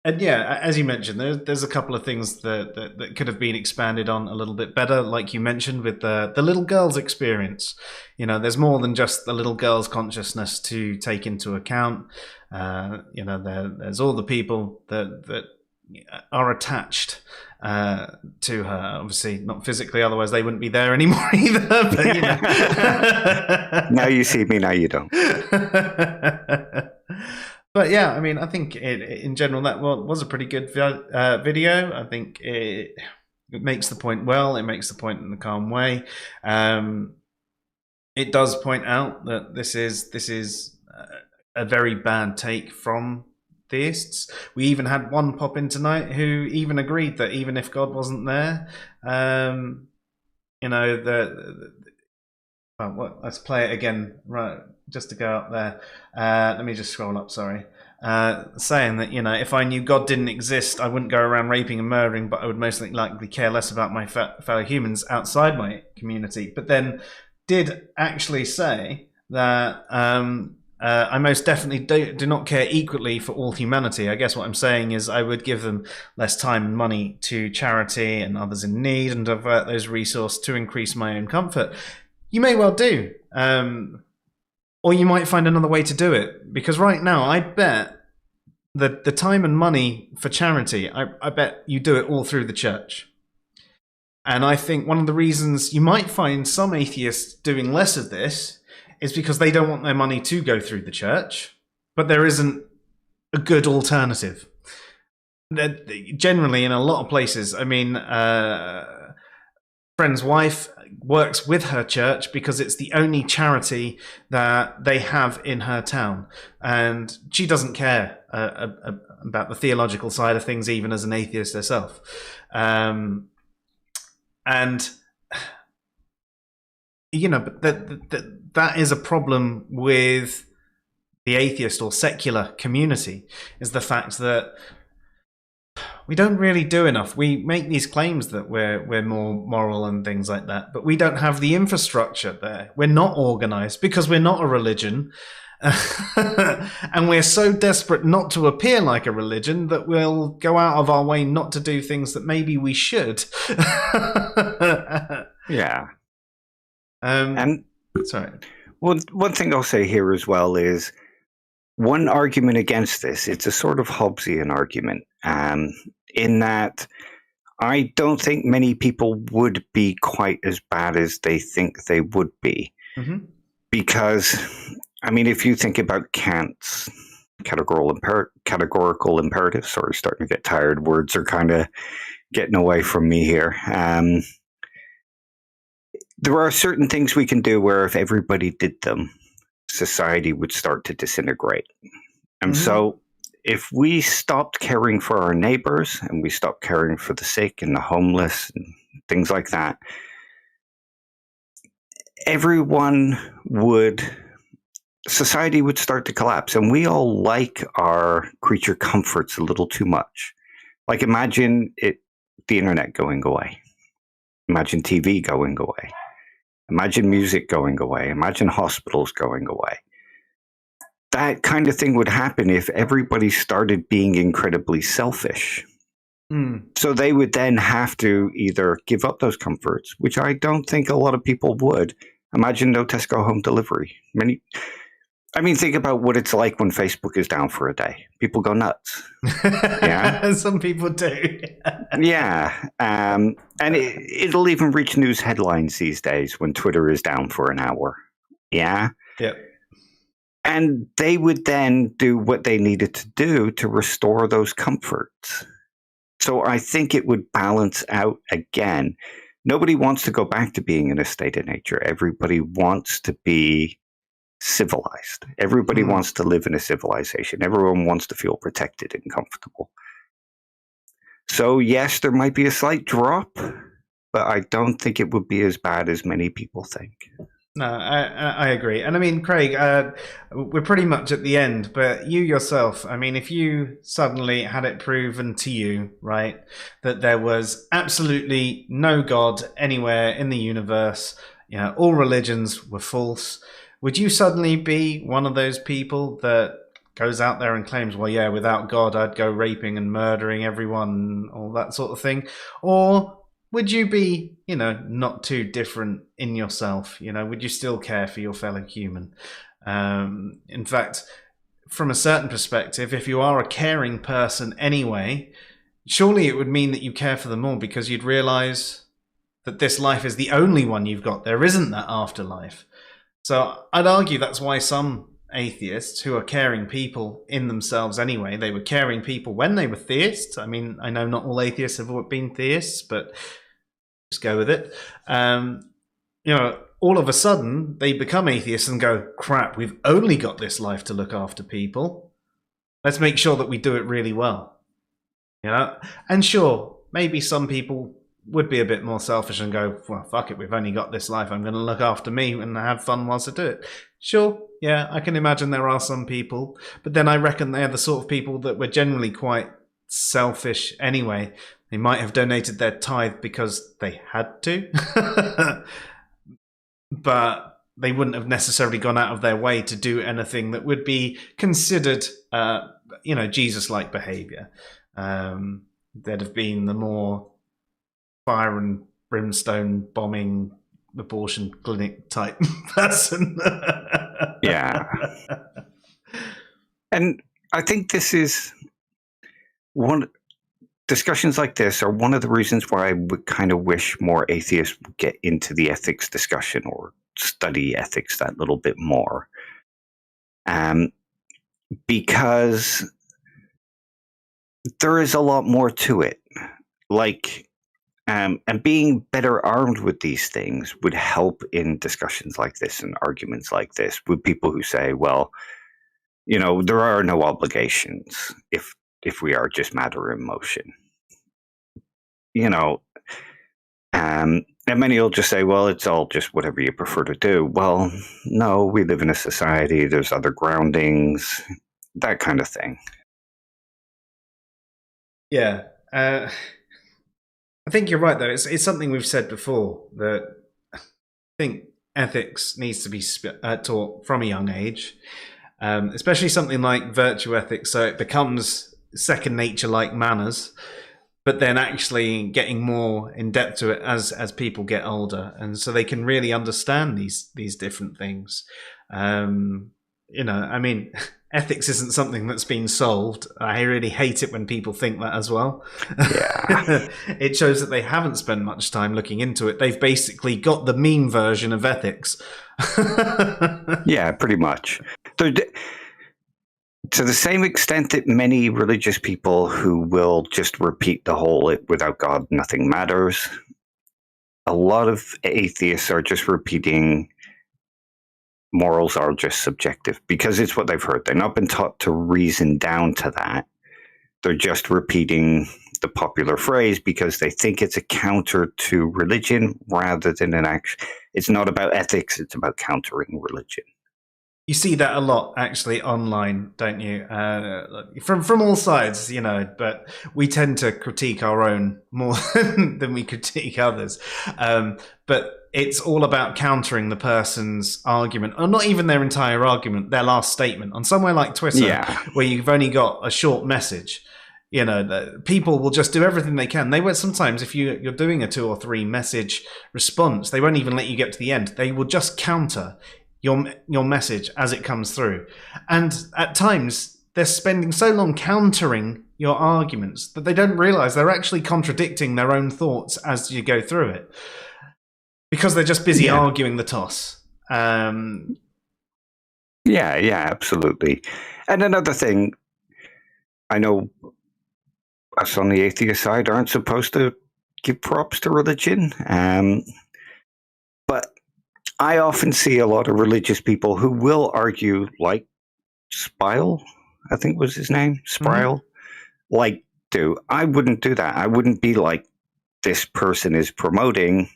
A: And yeah, as you mentioned, there's a couple of things that could have been expanded on a little bit better, like you mentioned with the little girl's experience. You know, there's more than just the little girl's consciousness to take into account. You know, there's all the people that are attached to her. Obviously, not physically, otherwise they wouldn't be there anymore either. But, you know.
B: Now you see me, now you don't.
A: But yeah, I mean, I think in general that was a pretty good video. I think it makes the point well. It makes the point in a calm way. It does point out that this is a very bad take from theists. We even had one pop in tonight who even agreed that even if God wasn't there, you know, let's play it again, right? Just to go up there. Let me just scroll up, sorry. Saying that, you know, if I knew God didn't exist, I wouldn't go around raping and murdering, but I would most likely care less about my fellow humans outside my community. But then did actually say that I most definitely do not care equally for all humanity. I guess what I'm saying is I would give them less time and money to charity and others in need and divert those resources to increase my own comfort. You may well do. Or you might find another way to do it. Because right now, I bet that the time and money for charity, I bet you do it all through the church. And I think one of the reasons you might find some atheists doing less of this is because they don't want their money to go through the church, but there isn't a good alternative. Generally, in a lot of places, I mean, friend's wife works with her church because it's the only charity that they have in her town, and she doesn't care about the theological side of things, even as an atheist herself. And you know, but that is a problem with the atheist or secular community, is the fact that we don't really do enough. We make these claims that we're more moral and things like that, but we don't have the infrastructure there. We're not organized because we're not a religion. And we're so desperate not to appear like a religion that we'll go out of our way not to do things that maybe we should.
B: Yeah.
A: And sorry.
B: One thing I'll say here as well is one argument against this. It's a sort of Hobbesian argument, in that I don't think many people would be quite as bad as they think they would be. Mm-hmm. Because, I mean, if you think about Kant's categorical imperative, sorry, starting to get tired. Words are kind of getting away from me here. There are certain things we can do where if everybody did them, society would start to disintegrate. And so if we stopped caring for our neighbors and we stopped caring for the sick and the homeless and things like that, society would start to collapse. And we all like our creature comforts a little too much. Like imagine the internet going away. Imagine TV going away. Imagine music going away. Imagine hospitals going away. That kind of thing would happen if everybody started being incredibly selfish. So they would then have to either give up those comforts, which I don't think a lot of people would. Imagine no Tesco home delivery. I mean, think about what it's like when Facebook is down for a day. People go nuts. Yeah.
A: Some people do.
B: Yeah. And it'll even reach news headlines these days when Twitter is down for an hour. Yeah.
A: Yep.
B: And they would then do what they needed to do to restore those comforts. So I think it would balance out again. Nobody wants to go back to being in a state of nature. Everybody wants to be civilized. Everybody wants to live in a civilization. Everyone wants to feel protected and comfortable. So yes, there might be a slight drop, but I don't think it would be as bad as many people think.
A: No, I agree. And I mean, Craig, we're pretty much at the end, but you yourself, I mean, if you suddenly had it proven to you, right, that there was absolutely no God anywhere in the universe, you know, all religions were false, would you suddenly be one of those people that goes out there and claims, well, yeah, without God, I'd go raping and murdering everyone, all that sort of thing? Or would you be, you know, not too different in yourself? You know, would you still care for your fellow human? In fact, from a certain perspective, if you are a caring person anyway, surely it would mean that you care for them all, because you'd realize that this life is the only one you've got. There isn't that afterlife. So I'd argue that's why some atheists, who are caring people in themselves anyway, they were caring people when they were theists. I mean, I know not all atheists have been theists, but just go with it. You know, all of a sudden they become atheists and go, crap, we've only got this life to look after people. Let's make sure that we do it really well. You know, and sure, maybe some people would be a bit more selfish and go, well, fuck it, we've only got this life, I'm going to look after me and have fun whilst I do it. Sure, yeah, I can imagine there are some people, but then I reckon they're the sort of people that were generally quite selfish anyway. They might have donated their tithe because they had to, but they wouldn't have necessarily gone out of their way to do anything that would be considered, you know, Jesus-like behavior. There'd have been the more fire and brimstone bombing abortion clinic type person.
B: Yeah. And I think this is discussions like this are one of the reasons why I would kind of wish more atheists would get into the ethics discussion or study ethics that little bit more. Because there is a lot more to it. Like, and being better armed with these things would help in discussions like this and arguments like this with people who say, well, you know, there are no obligations if we are just matter in motion. You know, and many will just say, well, it's all just whatever you prefer to do. Well, no, we live in a society, there's other groundings, that kind of thing.
A: Yeah. I think you're right, though. It's something we've said before, that I think ethics needs to be taught from a young age, especially something like virtue ethics, so it becomes second nature like manners, but then actually getting more in depth to it as people get older, and so they can really understand these different things. You know, I mean, ethics isn't something that's been solved. I really hate it when people think that as well. Yeah. It shows that they haven't spent much time looking into it. They've basically got the meme version of ethics.
B: Yeah, pretty much. To the same extent that many religious people who will just repeat the whole without God, nothing matters, a lot of atheists are just repeating morals are just subjective because it's what they've heard. They've not been taught to reason down to that. They're just repeating the popular phrase because they think it's a counter to religion rather than an action. It's not about ethics, it's about countering religion.
A: You see that a lot, actually, online, don't you? From all sides, you know, but we tend to critique our own more than we critique others. But it's all about countering the person's argument, or not even their entire argument, their last statement. On somewhere like Twitter, where you've only got a short message, you know, people will just do everything they can. They will sometimes, if you're doing a 2 or 3 message response, they won't even let you get to the end. They will just counter your message as it comes through. And at times, they're spending so long countering your arguments that they don't realize they're actually contradicting their own thoughts as you go through it, because they're just busy arguing the toss.
B: Yeah, absolutely. And another thing, I know us on the atheist side aren't supposed to give props to religion, but I often see a lot of religious people who will argue, like Spile, I think was his name, Sprile, like, I wouldn't do that. I wouldn't be like, this person is promoting,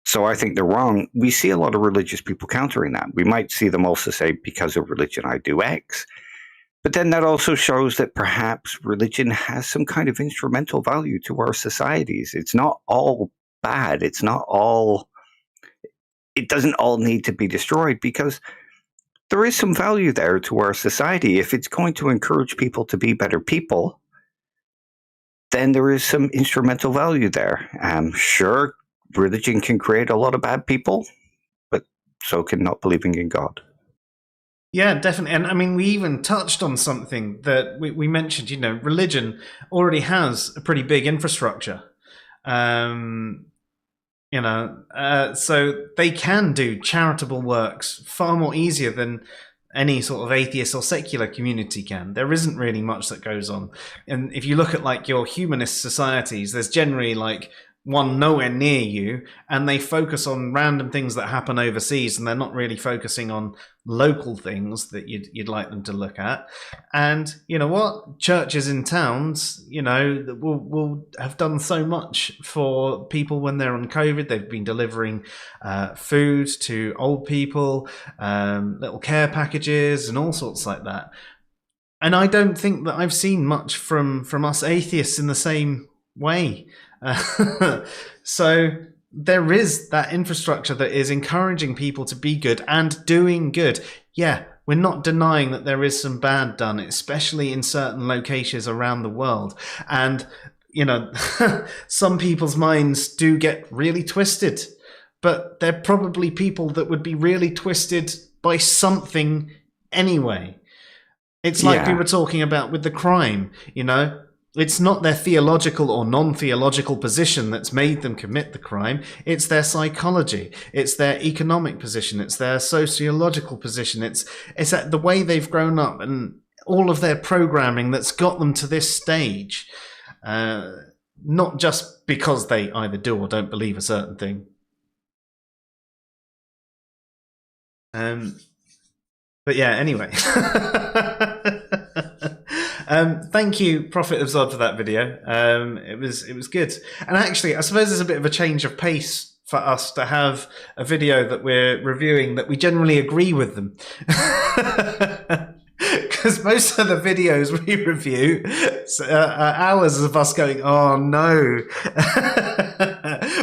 B: so I think they're wrong. We see a lot of religious people countering that. We might see them also say, because of religion, I do X. But then that also shows that perhaps religion has some kind of instrumental value to our societies. It's not all bad. It doesn't all need to be destroyed, because there is some value there to our society. If it's going to encourage people to be better people, then there is some instrumental value there. Sure, religion can create a lot of bad people, but so can not believing in God.
A: Yeah, definitely. And I mean, we even touched on something that we mentioned, religion already has a pretty big infrastructure. So they can do charitable works far more easier than any sort of atheist or secular community can. There isn't really much that goes on. And if you look at like your humanist societies, there's generally like one nowhere near you, and they focus on random things that happen overseas, and they're not really focusing on local things that you'd like them to look at. And you know what? Churches in towns, will have done so much for people when they're on COVID. They've been delivering food to old people, little care packages, and all sorts like that. And I don't think that I've seen much from us atheists in the same way. So there is that infrastructure that is encouraging people to be good and doing good. Yeah, we're not denying that there is some bad done, especially in certain locations around the world. And, some people's minds do get really twisted, but they're probably people that would be really twisted by something anyway. It's like we were talking about with the crime, It's not their theological or non-theological position that's made them commit the crime. It's their psychology. It's their economic position. It's their sociological position. It's the way they've grown up and all of their programming that's got them to this stage. Not just because they either do or don't believe a certain thing. But yeah, anyway. Thank you, Prophet of Zod, for that video. It was good. And actually, I suppose there's a bit of a change of pace for us to have a video that we're reviewing that we generally agree with them. Because most of the videos we review are hours of us going, oh no.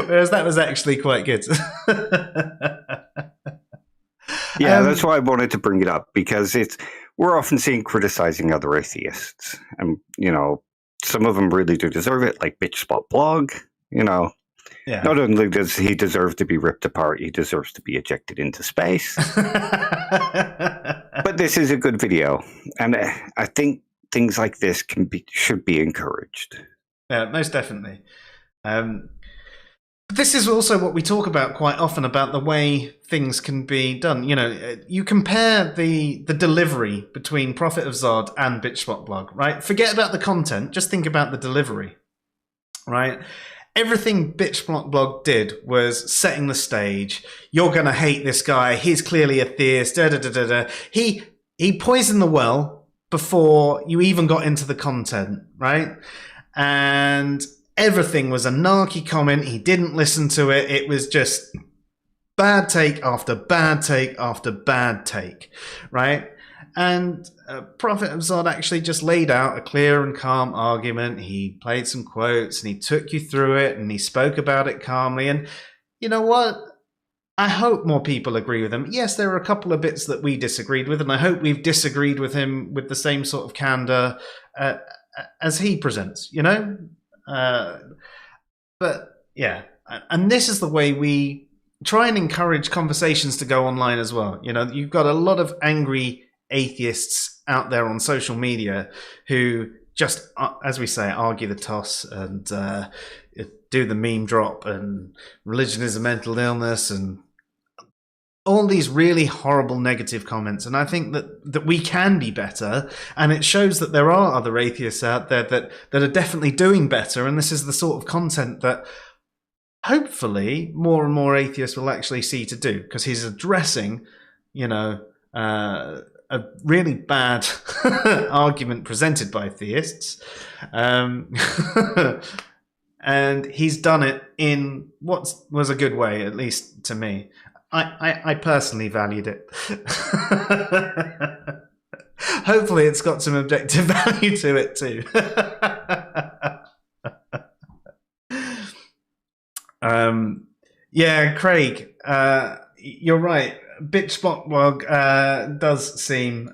A: Whereas that was actually quite good.
B: Yeah, that's why I wanted to bring it up, because we're often seen criticizing other atheists, and some of them really do deserve it, like Bitchspot Blog. Not only does he deserve to be ripped apart, he deserves to be ejected into space. But this is a good video, and I think things like this should be encouraged.
A: Yeah, most definitely. This is also what we talk about quite often, about the way things can be done. You compare the delivery between Prophet of Zod and Bitchspot Blog, right? Forget about the content, just think about the delivery, right? Everything Bitchspot Blog did was setting the stage. You're going to hate this guy. He's clearly a theist. He poisoned the well before you even got into the content, right? And everything was a narky comment. He didn't listen to it. It was just bad take after bad take after bad take, right? And Prophet of Zod actually just laid out a clear and calm argument. He played some quotes and he took you through it and he spoke about it calmly. And you know what? I hope more people agree with him. Yes, there are a couple of bits that we disagreed with, and I hope we've disagreed with him with the same sort of candor as he presents, But yeah, and this is the way we try and encourage conversations to go online as well. You know, you've got a lot of angry atheists out there on social media who just, as we say, argue the toss and do the meme drop and religion is a mental illness and all these really horrible negative comments. And I think that we can be better, and it shows that there are other atheists out there that are definitely doing better, and this is the sort of content that hopefully more and more atheists will actually see to do, because he's addressing, you know, a really bad argument presented by theists. And he's done it in what was a good way, at least to me. I personally valued it. Hopefully it's got some objective value to it too. Yeah, Craig, you're right. Bitchbot does seem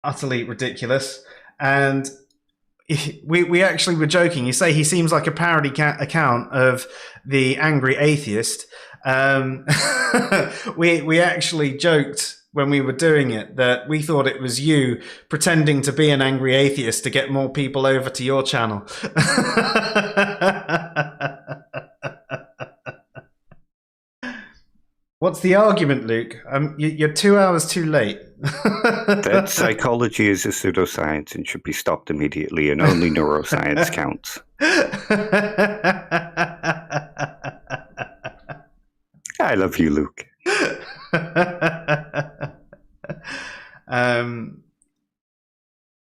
A: utterly ridiculous, and we actually were joking. You say he seems like a parody account of the angry atheist. We actually joked when we were doing it that we thought it was you pretending to be an angry atheist to get more people over to your channel. What's the argument, Luke? You're 2 hours too late.
B: That psychology is a pseudoscience and should be stopped immediately, and only neuroscience counts. I love you, Luke.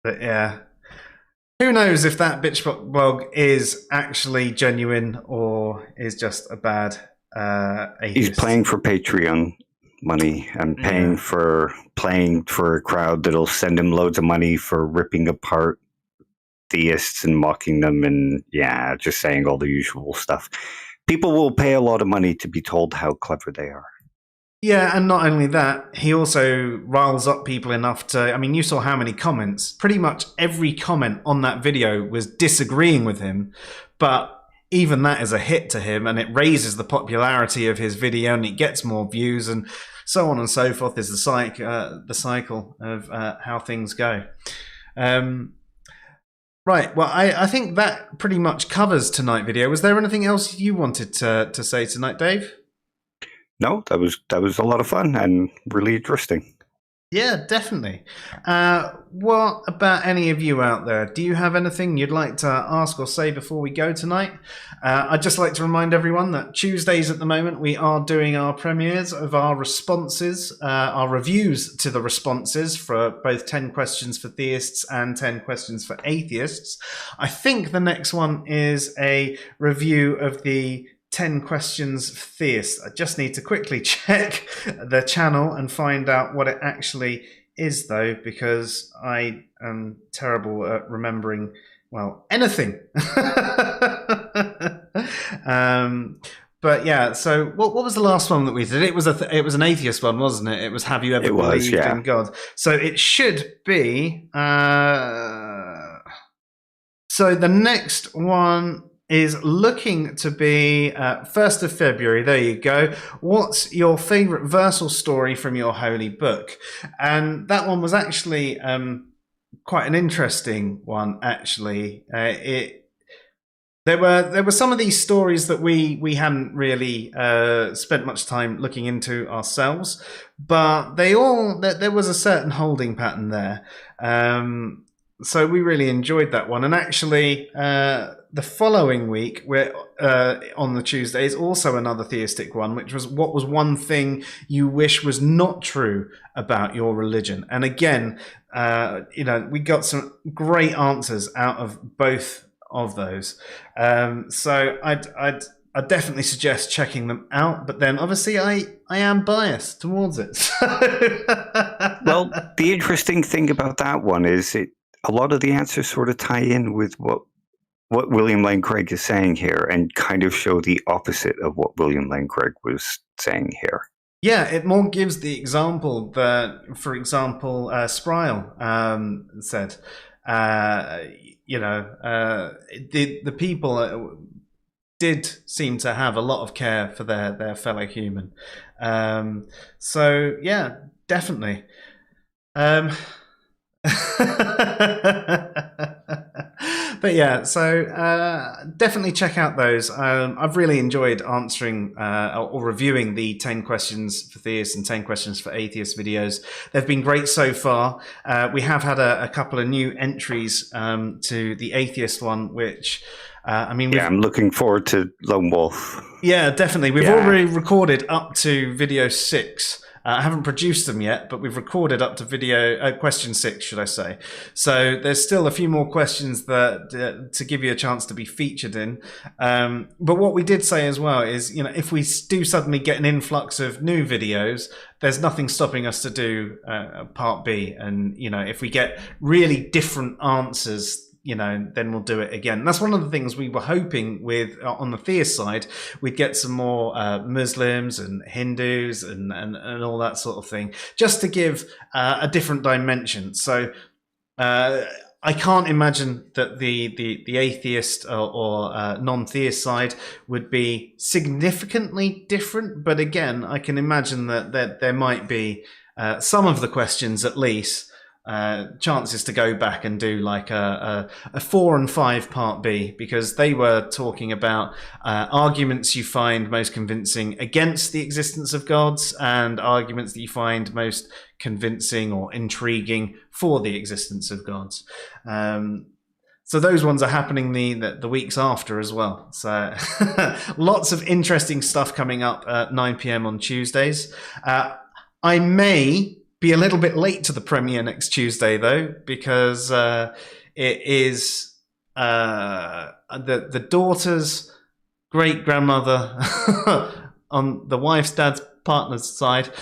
A: But yeah, who knows if that bitch blog is actually genuine or is just a bad atheist.
B: He's playing for Patreon money and paying for a crowd that'll send him loads of money for ripping apart theists and mocking them and just saying all the usual stuff. People will pay a lot of money to be told how clever they are.
A: Yeah, and not only that, he also riles up people enough to... I mean, you saw how many comments. Pretty much every comment on that video was disagreeing with him, but even that is a hit to him, and it raises the popularity of his video, and it gets more views, and so on and so forth is the cycle of how things go. Right, well, I think that pretty much covers tonight's video. Was there anything else you wanted to say tonight, Dave?
B: No, that was a lot of fun and really interesting.
A: Yeah, definitely. What about any of you out there? Do you have anything you'd like to ask or say before we go tonight? I'd just like to remind everyone that Tuesdays at the moment we are doing our premieres of our responses, our reviews to the responses for both 10 questions for theists and 10 questions for atheists. I think the next one is a review of the 10 questions for theists. I just need to quickly check the channel and find out what it actually is, though, because I am terrible at remembering, well, anything. But yeah, so what was the last one that we did? It was an atheist one, wasn't it? It was Have You Ever Believed in God? So it should be... So the next one is looking to be 1st of February. There you go. What's your favourite verse or story from your holy book? And that one was actually quite an interesting one, actually. There were some of these stories that we hadn't really spent much time looking into ourselves, but there was a certain holding pattern there. So we really enjoyed that one. And actually, the following week, on the Tuesday, is also another theistic one, which was what was one thing you wish was not true about your religion. And again, we got some great answers out of both of those. So I'd definitely suggest checking them out. But then, obviously, I am biased towards it.
B: Well, the interesting thing about that one is a lot of the answers sort of tie in with what William Lane Craig is saying here and kind of show the opposite of what William Lane Craig was saying here.
A: Yeah, it more gives the example that, for example, Sproul said, the people did seem to have a lot of care for their fellow human. So yeah, definitely. But yeah, so definitely check out those. I've really enjoyed answering or reviewing the 10 questions for theists and 10 questions for atheists videos. They've been great so far. We have had a couple of new entries to the atheist one, which I'm
B: looking forward to Lone Wolf.
A: Yeah, definitely. We've already recorded up to video 6. I haven't produced them yet, but we've recorded up to question 6, should I say. So there's still a few more questions that to give you a chance to be featured in. But what we did say as well is, if we do suddenly get an influx of new videos, there's nothing stopping us to do part B. And, if we get really different answers, then we'll do it again. That's one of the things we were hoping with on the theist side. We'd get some more Muslims and Hindus and all that sort of thing, just to give a different dimension. So I can't imagine that the atheist or non-theist side would be significantly different. But again, I can imagine that there might be some of the questions at least chances to go back and do like a 4 and 5 part B, because they were talking about arguments you find most convincing against the existence of gods and arguments that you find most convincing or intriguing for the existence of gods. So those ones are happening the weeks after as well. So lots of interesting stuff coming up at 9 p.m. on Tuesdays. I may be a little bit late to the premiere next Tuesday, though, because it is the daughter's great grandmother on the wife's dad's partner's side.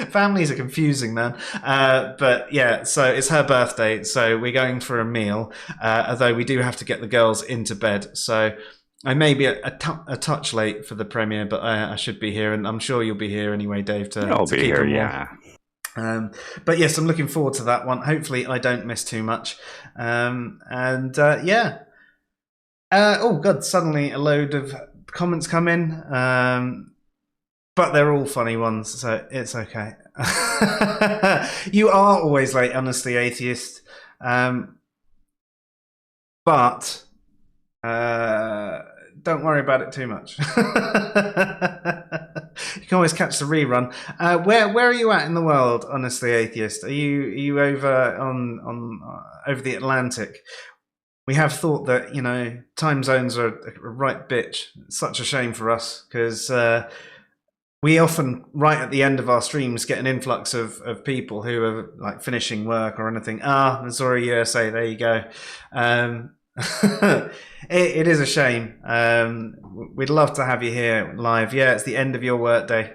A: Families are confusing, man. But yeah, so it's her birthday, so we're going for a meal, although we do have to get the girls into bed. So I may be a touch late for the premiere, but I should be here, and I'm sure you'll be here anyway, Dave. I'll be here,
B: yeah.
A: But yes, I'm looking forward to that one. Hopefully, I don't miss too much. Yeah. Oh God! Suddenly, a load of comments come in, but they're all funny ones, so it's okay. You are always late, honestly, atheist. But. Don't worry about it too much. You can always catch the rerun. Where are you at in the world, honestly, atheist? Are you over on over the Atlantic? We have thought that time zones are a right bitch. It's such a shame for us, because we often, right at the end of our streams, get an influx of people who are like finishing work or anything. Missouri, USA, there you go. It is a shame. We'd love to have you here live. Yeah, it's the end of your workday.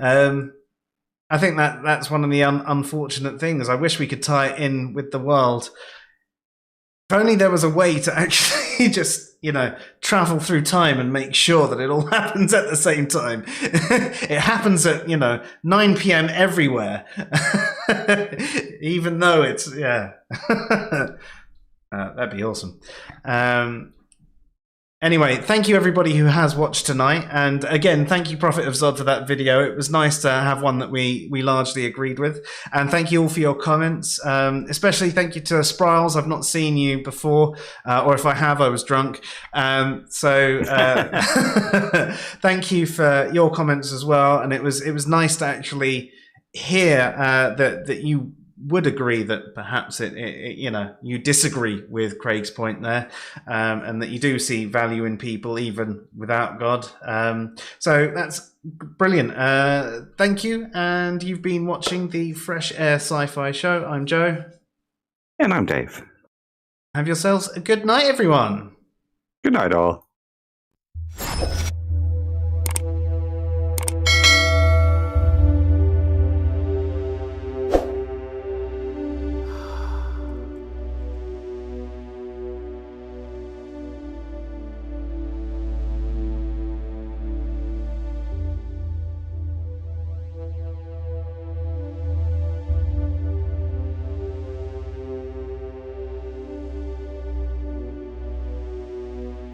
A: I think that's one of the unfortunate things. I wish we could tie it in with the world. If only there was a way to actually just, travel through time and make sure that it all happens at the same time. It happens at, 9 p.m. everywhere. Even though it's, yeah. That'd be awesome. Anyway, thank you everybody who has watched tonight, and again, thank you Prophet of Zod for that video. It was nice to have one that we largely agreed with, and thank you all for your comments. Especially thank you to Spriles. I've not seen you before, or if I have, I was drunk. So thank you for your comments as well, and it was nice to actually hear that you would agree that perhaps you disagree with Craig's point there, and that you do see value in people even without God. So that's brilliant. Thank you, and you've been watching the Fresh Air Sci-Fi Show. I'm Joe.
B: And I'm Dave.
A: Have yourselves a good night, everyone.
B: Good night, all.